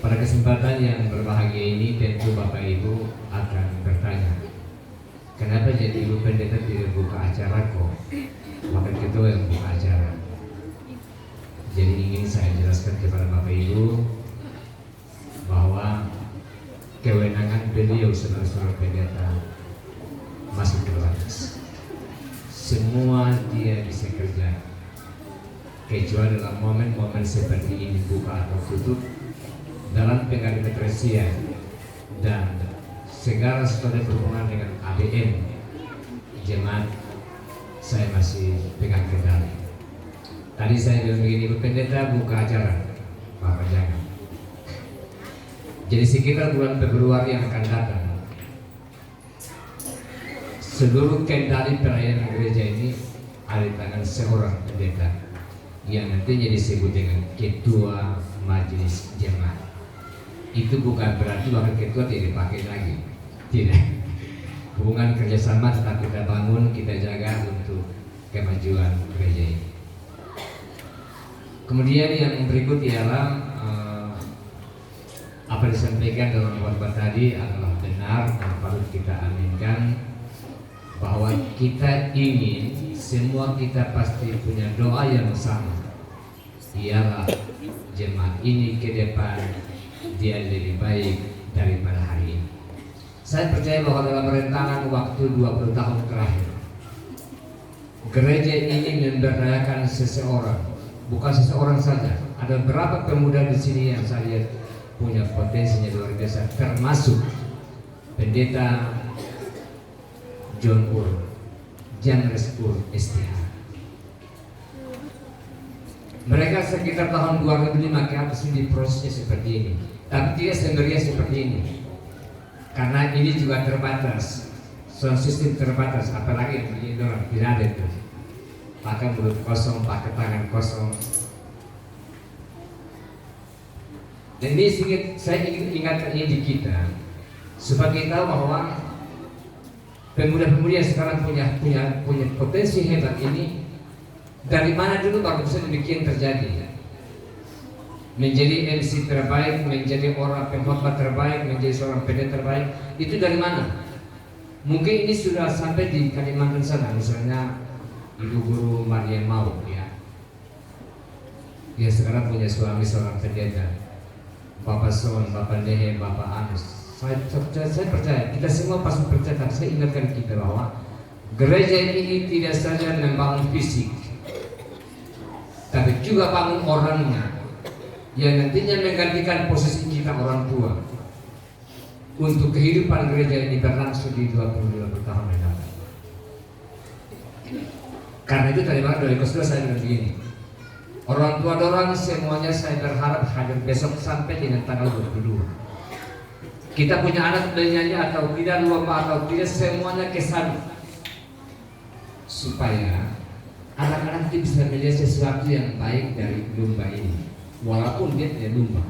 Pada kesempatan yang berbahagia ini tentu Bapak Ibu akan bertanya, kenapa jadi Ibu Pendeta tidak buka acara kok? Wakil Ketua yang buka acara. Jadi ingin saya jelaskan kepada Bapak Ibu bahwa kewenangan beliau sebagai pendeta masih terbatas. Semua dia bisa kerja, kecuali dalam momen-momen seperti ini, buka atau tutup, dalam pengadministrasian dan segala sesuatu berhubungan dengan ABM jemaat, saya masih pegang kendali. Tadi saya bilang begini, Ibu Pendeta buka acara, Bapak jangan. Jadi sekitar bulan Februari yang akan datang, seluruh kendali perayaan gereja ini ada di tangan seorang pendeta yang nantinya disebut dengan ketua majelis jemaat. Itu bukan berarti wakil ketua tidak dipakai lagi, tidak. Hubungan kerjasama tetap kita bangun, kita jaga untuk kemajuan gereja ini. Kemudian yang berikut ialah apa disampaikan dalam khotbah tadi adalah benar dan patut kita aminkan, bahwa kita ingin semua kita pasti punya doa yang sama, ialah jemaat ini ke depan dia lebih baik daripada hari ini. Saya percaya bahwa dalam rentangan waktu 20 tahun terakhir, gereja ini memberdayakan seseorang, bukan seseorang saja. Ada beberapa pemuda di sini yang saya lihat punya potensinya luar biasa, termasuk pendeta John Ur, Janres Ur STH. Mereka sekitar tahun 2005 ke atas ini prosesnya seperti ini, tapi tidak semeriah seperti ini, karena ini juga terbatas, sound system terbatas, apalagi yang begini orang tidak ada itu, pakai mulut kosong, pakai tangan kosong. Dan ini saya ingin ingatkan ini di kita, supaya kita tahu bahwa pemuda-pemuda yang sekarang punya potensi hebat ini, dari mana dulu baru bisa demikian terjadi? Menjadi MC terbaik, menjadi orang pengkhotbah terbaik, menjadi seorang pendeta terbaik, itu dari mana? Mungkin ini sudah sampai di Kalimantan sana, misalnya Ibu Guru Maria Mau, ya. Dia sekarang punya suami seorang pendeta, Bapak Son, Bapak Lehe, Bapak Anus. Saya percaya, kita semua pasti percaya, tapi saya ingatkan kita bahwa gereja ini tidak saja membangun fisik, tapi juga bangun orangnya, yang nantinya menggantikan posisi kita orang tua. untuk kehidupan gereja ini berlangsung di 25 tahun yang akan. Karena itu tadi malam dari Kosdo saya bilang begini, orang tua dorang semuanya saya berharap hadir besok sampai dengan tanggal 22. Kita punya anak bernyanyi atau tidak, lomba atau tidak, semuanya kesana supaya anak-anak itu bisa melihat sesuatu yang baik dari lomba ini, walaupun dia tidak lomba.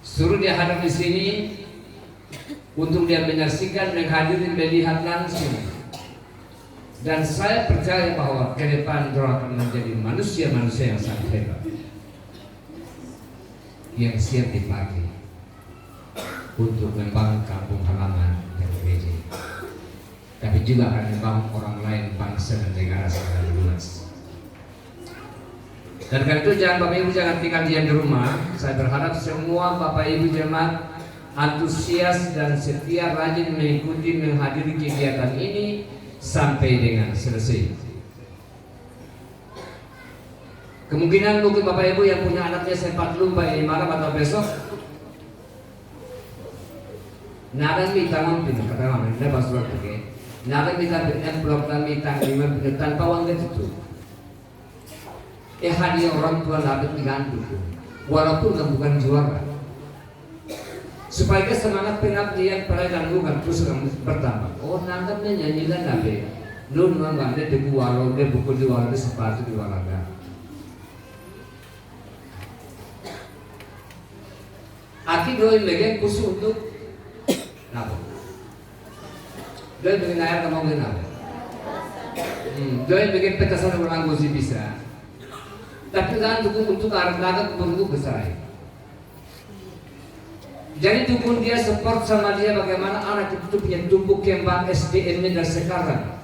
Suruh dia hadir di sini untuk dia menyaksikan, menghadiri, melihat langsung. Dan saya percaya bahwa ke depan dia akan menjadi manusia-manusia yang sangat hebat, yang siap dipakai untuk membangun kampung halaman dan gereja, tapi juga akan membangun orang lain, bangsa dan negara secara luas. Dan karena itu Bapak Ibu jangan tinggal diam di rumah. Saya berharap semua Bapak Ibu jemaat antusias dan setia rajin mengikuti menghadiri kegiatan ini sampai dengan selesai. Kemungkinan mungkin Bapak Ibu yang punya anaknya sempat lomba ini malam atau besok, nadang mitang pin kata mama, ini pas waktu ke, nadang mitang envelope dan mitang lima tanpa uang itu. Hadiah orang tua dapat diganti, walaupun kamu bukan juara. Supaya semangat pengabdian pada gangguan terus bertambah. Oh, nanggapnya nyanyikan nabe. Nun nggak di warung, di buku di warung, di sepatu di warung. Aki doi megang khusus untuk apa? Doi megang air kamu megang apa? Doi megang petasan orang gosi bisa. Tapi kan untuk anak perlu besar. Jadi dukung dia, support sama dia bagaimana anak itu punya tumbuh kembang SDM-nya dari sekarang.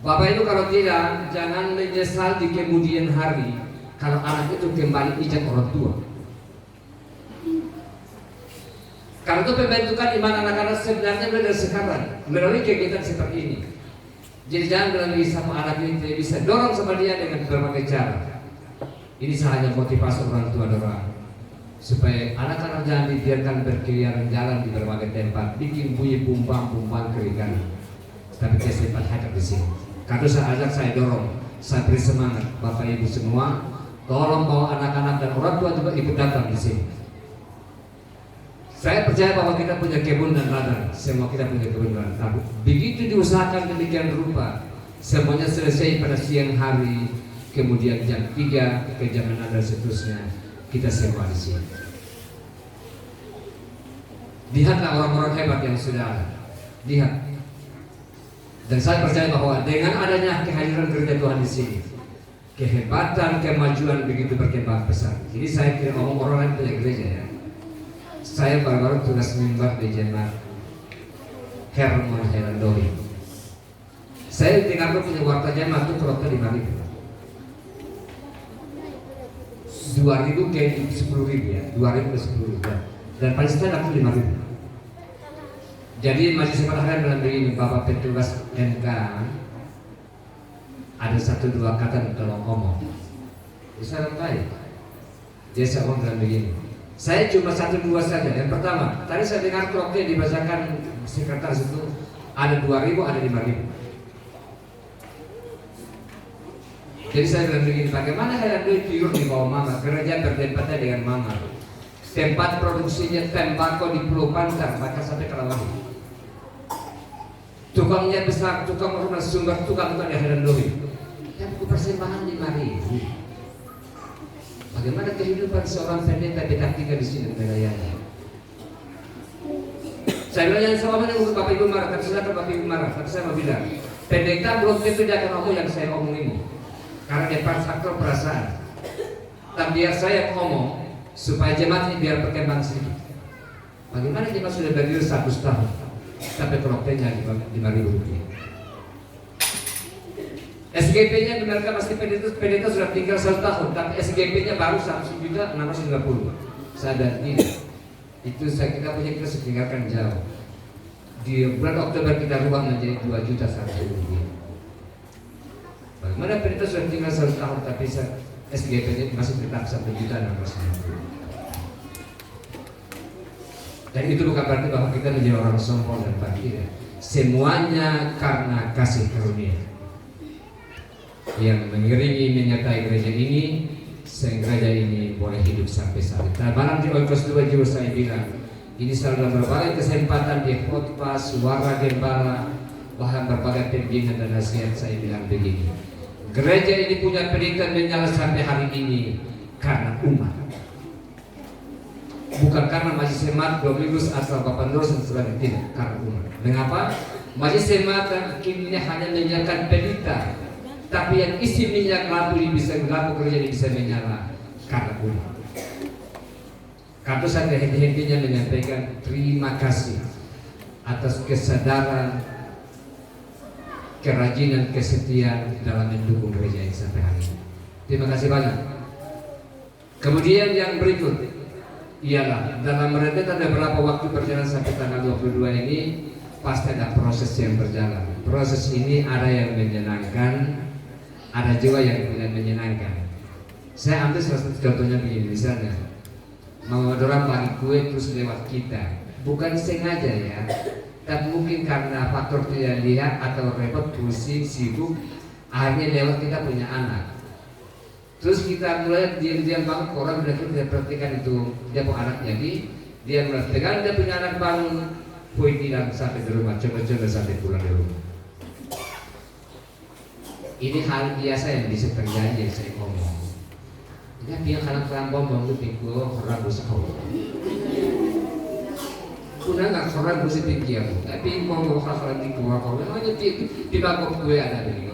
Bapak Ibu kalau tidak, jangan menyesal di kemudian hari kalau anak itu kembali ijak orang tua. Karena itu pembentukan iman anak-anak sebenarnya dari sekarang melalui kegiatan seperti ini. Jadi jangan bilang sama anak ini tidak bisa, dorong sama dia dengan berbagai cara. Ini hanya motivasi orang tua dorang, supaya anak-anak jangan dibiarkan berkeliaran jalan di berbagai tempat, bikin bunyi pumpang keringan, tapi dia sempat hadir di sini. Karena saya ajak, saya dorong, saya beri semangat, Bapak Ibu semua, tolong bawa anak-anak dan orang tua juga ikut datang di sini. Saya percaya bahwa kita punya kebun dan ladang, semua kita punya kebun dan ladang. Begitu diusahakan demikian rupa, semuanya selesai pada siang hari, kemudian jam 3 ke jam 6 dan seterusnya. Kita semua di sini. Lihatlah orang-orang hebat yang sudah ada. Lihat. Dan saya percaya bahwa dengan adanya kehadiran gereja Tuhan di sini, kehebatan, kemajuan begitu berkembang besar. Jadi saya kira ngomong orang lain punya gereja ya. Saya baru-baru tugas mimbar di jemaat Herman Herandowi. Saya di Jakarta punya warta jemaat itu keroknya 5.000. 2.000 ke 10.000 ya, 2.000 ke 10.000 dan Palestina aku 5.000. Jadi majelis perharian dalam begini, Bapak petugas MK ada 1-2 kata kalau ngomong, bisa baik. Dia ngomong dalam begini. Saya cuma 1-2 saja. Yang pertama, tadi saya dengar kloknya dibacakan sekretaris itu ada 2.000, ada 5.000. Jadi saya bilang begini, bagaimana Herandowi tidur di bawah Mama, gereja berdempatnya dengan Mama. Tempat produksinya tembakau di Pulau Pancar, maka sampai ke Lawangi. Tukangnya besar, tukang rumah sumber, tukang di Herandowi. Yang persembahan 5.000. Bagaimana kehidupan seorang pendeta bintang 3 di sini wilayahnya? Saya bilang yang sama dengan Bapak Ibu marah, tapi silakan Bapak Ibu marah. Tapi saya mau bilang, pendeta belum tentu dia akan ngomong yang saya omong ini. Karena dia faktor perasaan. Dan biar saya ngomong supaya jemaat ini biar berkembang sedikit. Bagaimana jemaat sudah berdiri 100 tahun, tapi keroknya 5.000 rupiah. SGP-nya benarkah masih pendeta sudah tinggal 1 tahun, tapi SGP-nya baru 1.650.000. Sadar tidak? Itu saya kita punya kita setinggalkan jauh. Di bulan Oktober kita rubah menjadi 2.100.000. Bagaimana pendeta sudah tinggal 1 tahun tapi SGP-nya masih tetap 1.650.000. Dan itu bukan berarti bahwa kita menjadi orang sombong dan tidak. Semuanya karena kasih karunia yang mengiringi menyertai gereja ini, sehingga gereja ini boleh hidup sampai saat ini. Nah, malam di Oikos 2 juga saya bilang, ini selalu berbagai kesempatan di khotbah, suara gembala, bahkan berbagai pembimbingan dan nasihat saya bilang begini. Gereja ini punya pendidikan menyala sampai hari ini karena umat. Bukan karena majelis jemaat Dominus asal Bapak Nur dan sebagainya, tidak, karena umat. Mengapa? Majelis jemaat kini hanya menyalakan pelita, tapi yang isi minyak lampu ini bisa, lampu gereja ini bisa menyala karena umat. Karena saya henti-hentinya menyampaikan terima kasih atas kesadaran, kerajinan, kesetiaan dalam mendukung gereja ini sampai hari ini. Terima kasih banyak. Kemudian yang berikut ialah dalam rentet ada berapa waktu berjalan sampai tanggal 22 ini, pasti ada proses yang berjalan. Proses ini ada yang menyenangkan, ada juga yang tidak menyenangkan. Saya ambil salah satu contohnya begini, misalnya mau orang bagi kue terus lewat kita, bukan sengaja ya, tapi mungkin karena faktor tidak lihat atau repot, pusing, sibuk, akhirnya lewat kita punya anak. Terus kita mulai diam-diam bangun, orang udah tidak perhatikan itu dia punya anak, jadi dia mulai pegang dia punya anak bangun, kue tidak sampai di rumah, coba-coba sampai pulang di rumah. Ini hal biasa yang bisa terjadi yang saya ngomong. Dia biar kalau kerambong bangun pikir orang bersahur. Kuna nggak orang bersih pikir, tapi mau hal-hal di keluar kau, hanya di bangkok gue ada begini.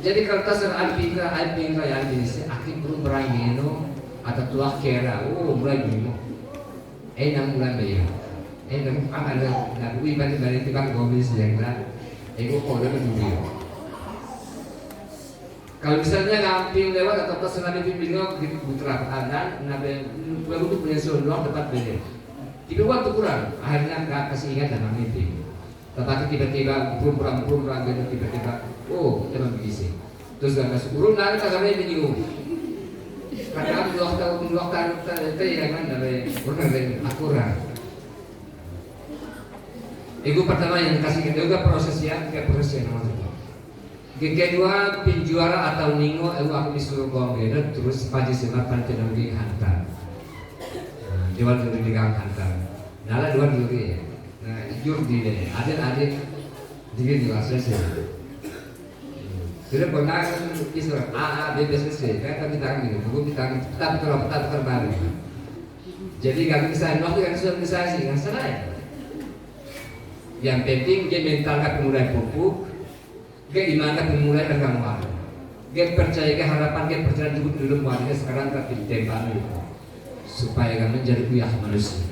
Jadi kalau tasar alpinga yang jenis akhir belum berani no atau tua kera, mulai bingung. Nang mulai bayar. Nang ada gue balik tiba gomis yang lah. Ego kau dah bingung. Kalau misalnya ngamping lewat atau tasar alpinga bingung di putra adan, nabe baru punya solusi dapat beli. Tiba waktu kurang, akhirnya nggak kasih ingat dan mimpi. Tetapi tiba-tiba pulang gitu tiba-tiba, emang begitu. Terus nggak masuk urun lagi kagaknya bingung. Kadang waktu itu yang mana dari orang dari akurat. Itu pertama yang kasih kita juga proses yang maksudnya. Kedua penjuara atau ningo, aku disuruh gongnya terus pagi semat panjang lagi hantar. Jual dulu di gang hantar. Nala dua dulu ya. Nah, jujur di deh, adik-adik juga jelas sih. Sudah pernah kisah A, B, C, kan kami tangan ini, buku kita terbalik. Jadi kami kisah waktu yang sudah kisah sih, nggak salah ya. Yang penting dia mentalkan pemulai pupuk, dia dimana pemulai pegang uang. Dia percaya ke harapan, dia percaya dulu uangnya sekarang tapi ditembak dulu, supaya kami menjadi pihak manusia.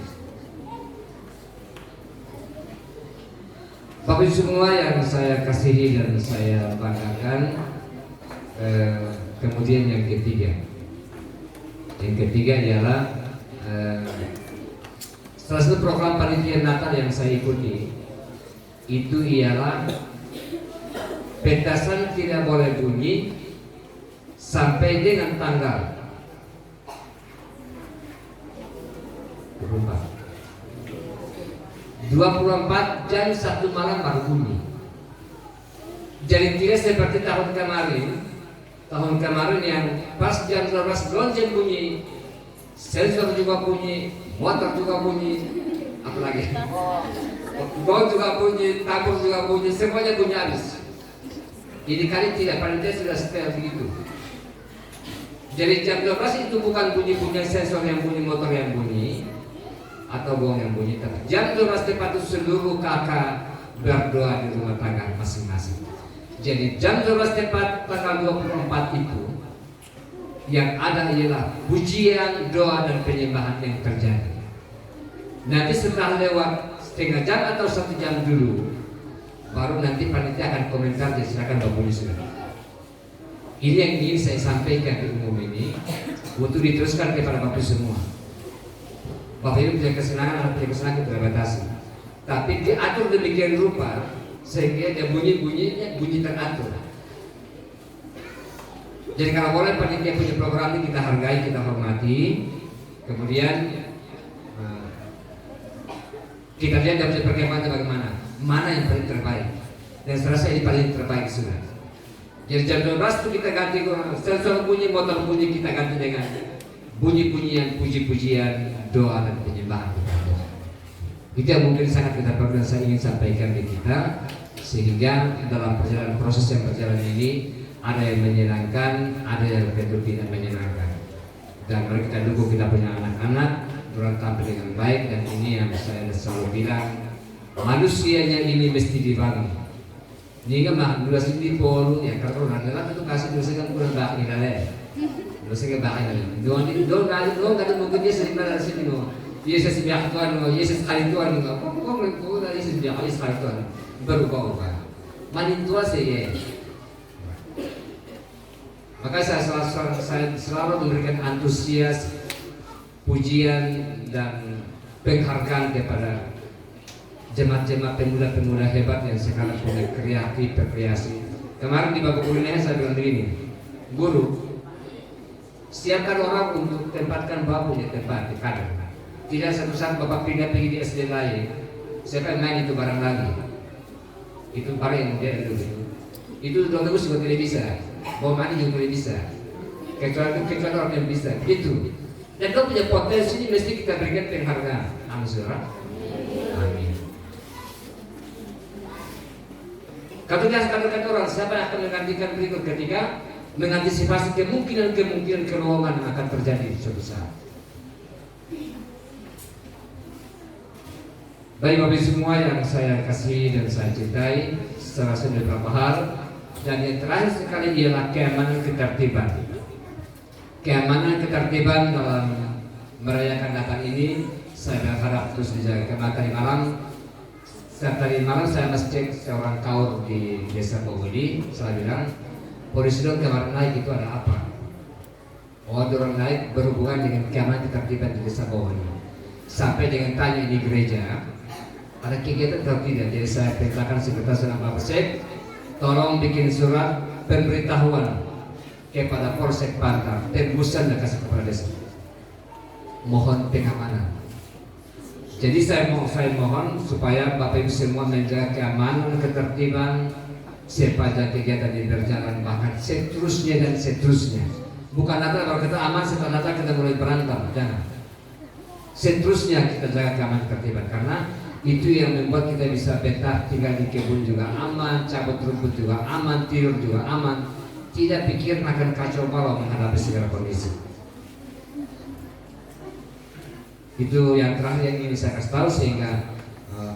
Bapak Ibu semua yang saya kasihi dan saya banggakan, kemudian yang ketiga ialah salah satu program panitia Natal yang saya ikuti itu ialah petasan tidak boleh bunyi sampai dengan tanggal 24 jam 1 malam baru bunyi. Jadi tidak seperti tahun kemarin yang pas jam 12 lonceng bunyi, sensor juga bunyi, motor juga bunyi, apalagi gong juga bunyi, tabur juga bunyi, semuanya bunyi habis. Ini kali tidak, panitia sudah setel begitu. Jadi jam 12 itu bukan bunyi-bunyi sensor yang bunyi, motor yang bunyi atau gong yang bunyi, tapi jam 12 tepat itu seluruh kakak berdoa di rumah tangga masing-masing. Jadi jam 12 tepat tanggal 24 itu yang ada ialah pujian, doa dan penyembahan yang terjadi. Nanti setelah lewat setengah jam atau 1 jam dulu, baru nanti panitia akan komentar. Jadi silakan Bapak Ibu sudah. Ini yang ingin saya sampaikan di umum ini untuk diteruskan kepada Bapak Ibu semua. Bapak Ibu punya kesenangan kita batasi. Tapi diatur demikian rupa sehingga dia bunyi-bunyinya bunyi teratur. Jadi kalau boleh panitia punya program ini kita hargai, kita hormati. Kemudian Kita lihat dalam perkembangan bagaimana, mana yang paling terbaik. Dan saya rasa ini paling terbaik sudah. Jadi jam 12 itu kita ganti, sesuatu bunyi motor bunyi kita ganti dengan bunyi-bunyian, puji-pujian, doa dan penyembahan kepada Tuhan. Itu yang mungkin sangat kita perlu dan saya ingin sampaikan di kita, sehingga dalam perjalanan proses yang berjalan ini ada yang menyenangkan, ada yang tentu tidak menyenangkan. Dan mari kita dukung kita punya anak-anak orang tampil dengan baik, dan ini yang saya selalu bilang, manusianya ini mesti dibangun. Ini kan mah dua sini polu ya, kalau orang dalam itu kasih dosa kan kurang baik nilai, dosa kan baik nilai. Doang kan mungkin dia sering dari sini no, Yesus biar Tuhan no, Yesus kali Tuhan no, kok dari Yesus biar kali Tuhan berubah-ubah. Manin tua sih. Maka saya selalu memberikan antusias, pujian dan penghargaan kepada jemaat-jemaat pemuda-pemuda hebat yang sekarang punya kreatif, berkreasi. Kemarin di babak kuliner saya bilang begini, guru, siapkan orang untuk tempatkan bapak punya tempat di kader. Tidak satu saat bapak pindah pergi di SD lain, siapa yang main itu barang lagi. Itu barang yang dia dulu. Itu terus juga tidak bisa. Bawa mandi juga tidak bisa. Kecuali orang yang bisa. Gitu. Dan kau punya potensi ini mesti kita berikan penghargaan. Amin saudara. Amin. Kata orang, siapa yang akan menggantikan berikut ketika mengantisipasi kemungkinan kerohongan yang akan terjadi suatu saat. Baik Bapak semua yang saya kasih dan saya cintai, secara beberapa hal, dan yang terakhir sekali ialah keamanan ketertiban. Keamanan ketertiban dalam merayakan Natal ini saya berharap terus dijaga. Tadi malam saya masih cek seorang kaur di desa Bogodi, saya bilang polisi dong kemarin naik itu ada apa? Oh, orang naik berhubungan dengan keamanan ketertiban di desa Bogodi. Sampai dengan tanya di gereja, ada kegiatan atau tidak? Jadi saya perintahkan sekretaris dan Mapolsek, tolong bikin surat pemberitahuan kepada Polsek Bantar, tembusan dan kasih kepada desa. Mohon pengamanan. Jadi saya mohon supaya Bapak Ibu semua menjaga keamanan, ketertiban sepanjang kegiatan ini berjalan, bahkan seterusnya dan seterusnya. Bukan Natal kalau kita aman setelah Natal kita mulai berantem, jangan. Seterusnya kita jaga keamanan ketertiban, karena itu yang membuat kita bisa betah tinggal di kebun juga aman, cabut rumput juga aman, tidur juga aman, tidak pikir akan kacau balau menghadapi segala kondisi. Itu yang terakhir yang ingin saya kasih tahu, sehingga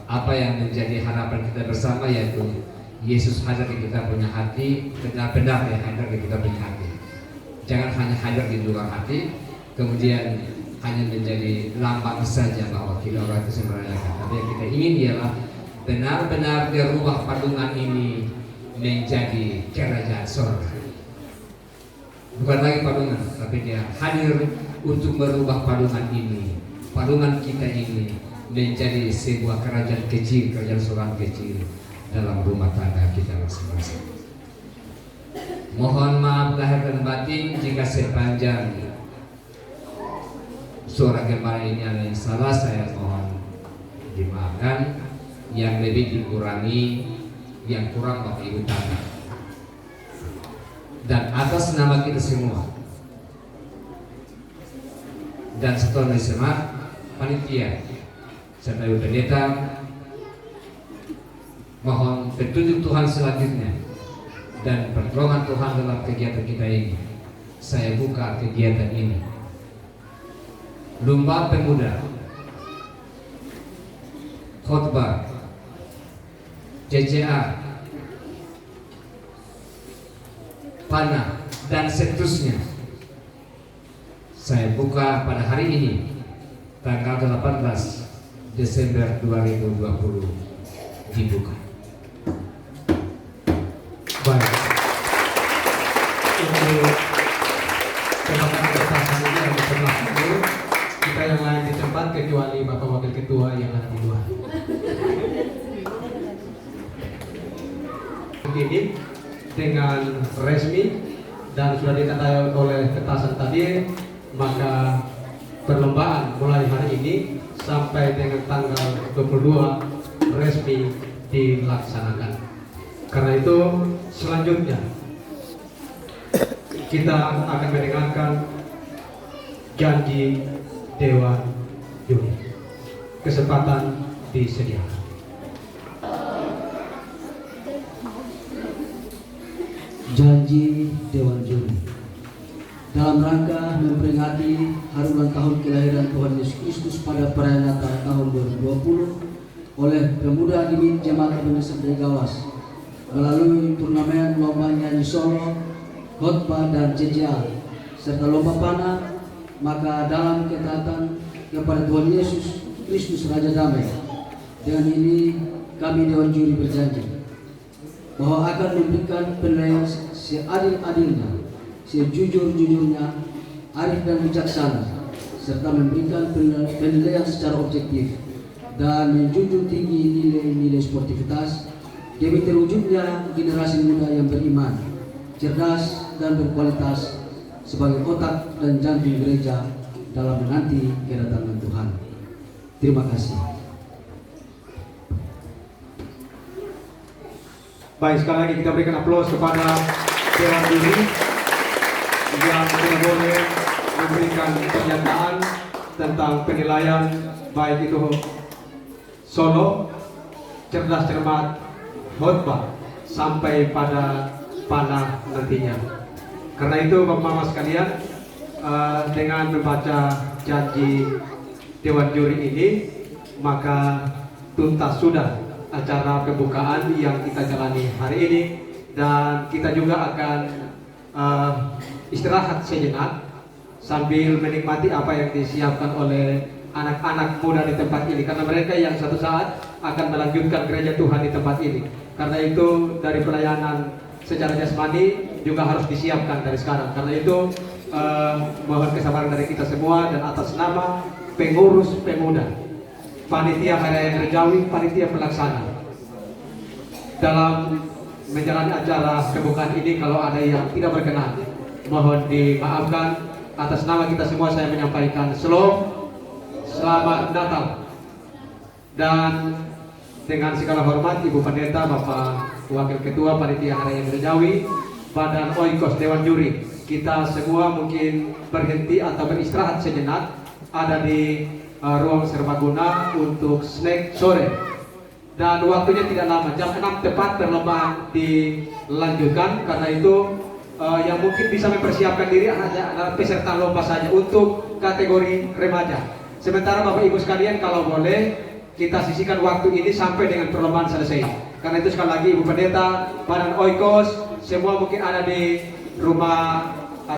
apa yang menjadi harapan kita bersama yaitu Yesus hadir di kita punya hati, benar-benar ya hadir di kita punya hati. Jangan hanya hadir di luar hati, kemudian hanya menjadi lambang saja bahwa kita orang itu merayakan. Tapi yang kita ingin ialah benar-benar dirubah padungan ini menjadi kerajaan surga. Bukan lagi padungan, tapi dia hadir untuk merubah padungan ini, padungan kita ini menjadi sebuah kerajaan kecil, kerajaan surga kecil dalam rumah tangga kita masing-masing. Mohon maaf lahir dan batin jika sepanjang suara gembala ini ada yang salah, saya mohon dimaafkan. Yang lebih dikurangi, yang kurang Bapak Ibu tangga. Dan atas nama kita semua dan setelah Semat, panitia serta Ibu Pendeta, mohon petunjuk Tuhan selanjutnya dan pertolongan Tuhan dalam kegiatan kita ini. Saya buka kegiatan ini, lomba pemuda, khotbah, CCA, panah, dan seterusnya. Saya buka pada hari ini, tanggal 18 Desember 2020 dibuka. Baik. Untuk pembahasan kesempatan ini yang berlaku, kita yang lain di tempat kecuali Bapak Wakil Ketua yang ada di luar. Ini dengan resmi dan sudah dikatakan oleh petasan tadi, maka perlombaan mulai hari ini sampai dengan tanggal 22 resmi dilaksanakan. Karena itu selanjutnya kita akan mendengarkan janji Dewan Juri. Kesempatan disediakan. Janji Dewan Juri. Dalam rangka memperingati hari ulang tahun kelahiran Tuhan Yesus Kristus pada perayaan Natal tahun 2020 oleh pemuda Dimit Jemaat Ebenezer dari Gawas melalui turnamen lomba nyanyi solo, khotbah dan jejal serta lomba panah, maka dalam ketaatan kepada Tuhan Yesus Kristus Raja Damai, dengan ini kami Dewan Juri berjanji bahwa akan memberikan penilaian seadil-adilnya, sejujur-jujurnya, arif dan bijaksana, serta memberikan penilaian secara objektif dan menjunjung tinggi nilai-nilai sportivitas demi terwujudnya generasi muda yang beriman, cerdas dan berkualitas sebagai otak dan jantung gereja dalam menanti kedatangan Tuhan. Terima kasih. Baik, sekali lagi kita berikan aplaus kepada Dewan Juri yang sudah boleh memberikan pernyataan tentang penilaian baik itu solo, cerdas cermat, khotbah sampai pada panah nantinya. Karena itu Bapak Mama sekalian, dengan membaca janji Dewan Juri ini, maka tuntas sudah acara pembukaan yang kita jalani hari ini, dan kita juga akan istirahat sejenak sambil menikmati apa yang disiapkan oleh anak-anak muda di tempat ini, karena mereka yang suatu saat akan melanjutkan gereja Tuhan di tempat ini. Karena itu dari pelayanan secara jasmani juga harus disiapkan dari sekarang. Karena itu mohon kesabaran dari kita semua, dan atas nama pengurus pemuda, panitia Hari Raya Gerejawi, panitia pelaksana, dalam menjalani acara pembukaan ini, kalau ada yang tidak berkenan mohon dimaafkan. Atas nama kita semua saya menyampaikan selamat Natal, dan dengan segala hormat Ibu Pendeta, Bapak Wakil Ketua Panitia Hari Raya Gerejawi, Badan Oikos Dewan Juri, kita semua mungkin berhenti atau beristirahat sejenak, ada di ruang serbaguna untuk snack sore, dan waktunya tidak lama, jam 6 tepat perlombaan dilanjutkan. Karena itu yang mungkin bisa mempersiapkan diri hanya peserta lomba saja untuk kategori remaja. Sementara Bapak Ibu sekalian, kalau boleh kita sisihkan waktu ini sampai dengan perlombaan selesai. Karena itu sekali lagi Ibu Pendeta, Badan Oikos, semua mungkin ada di rumah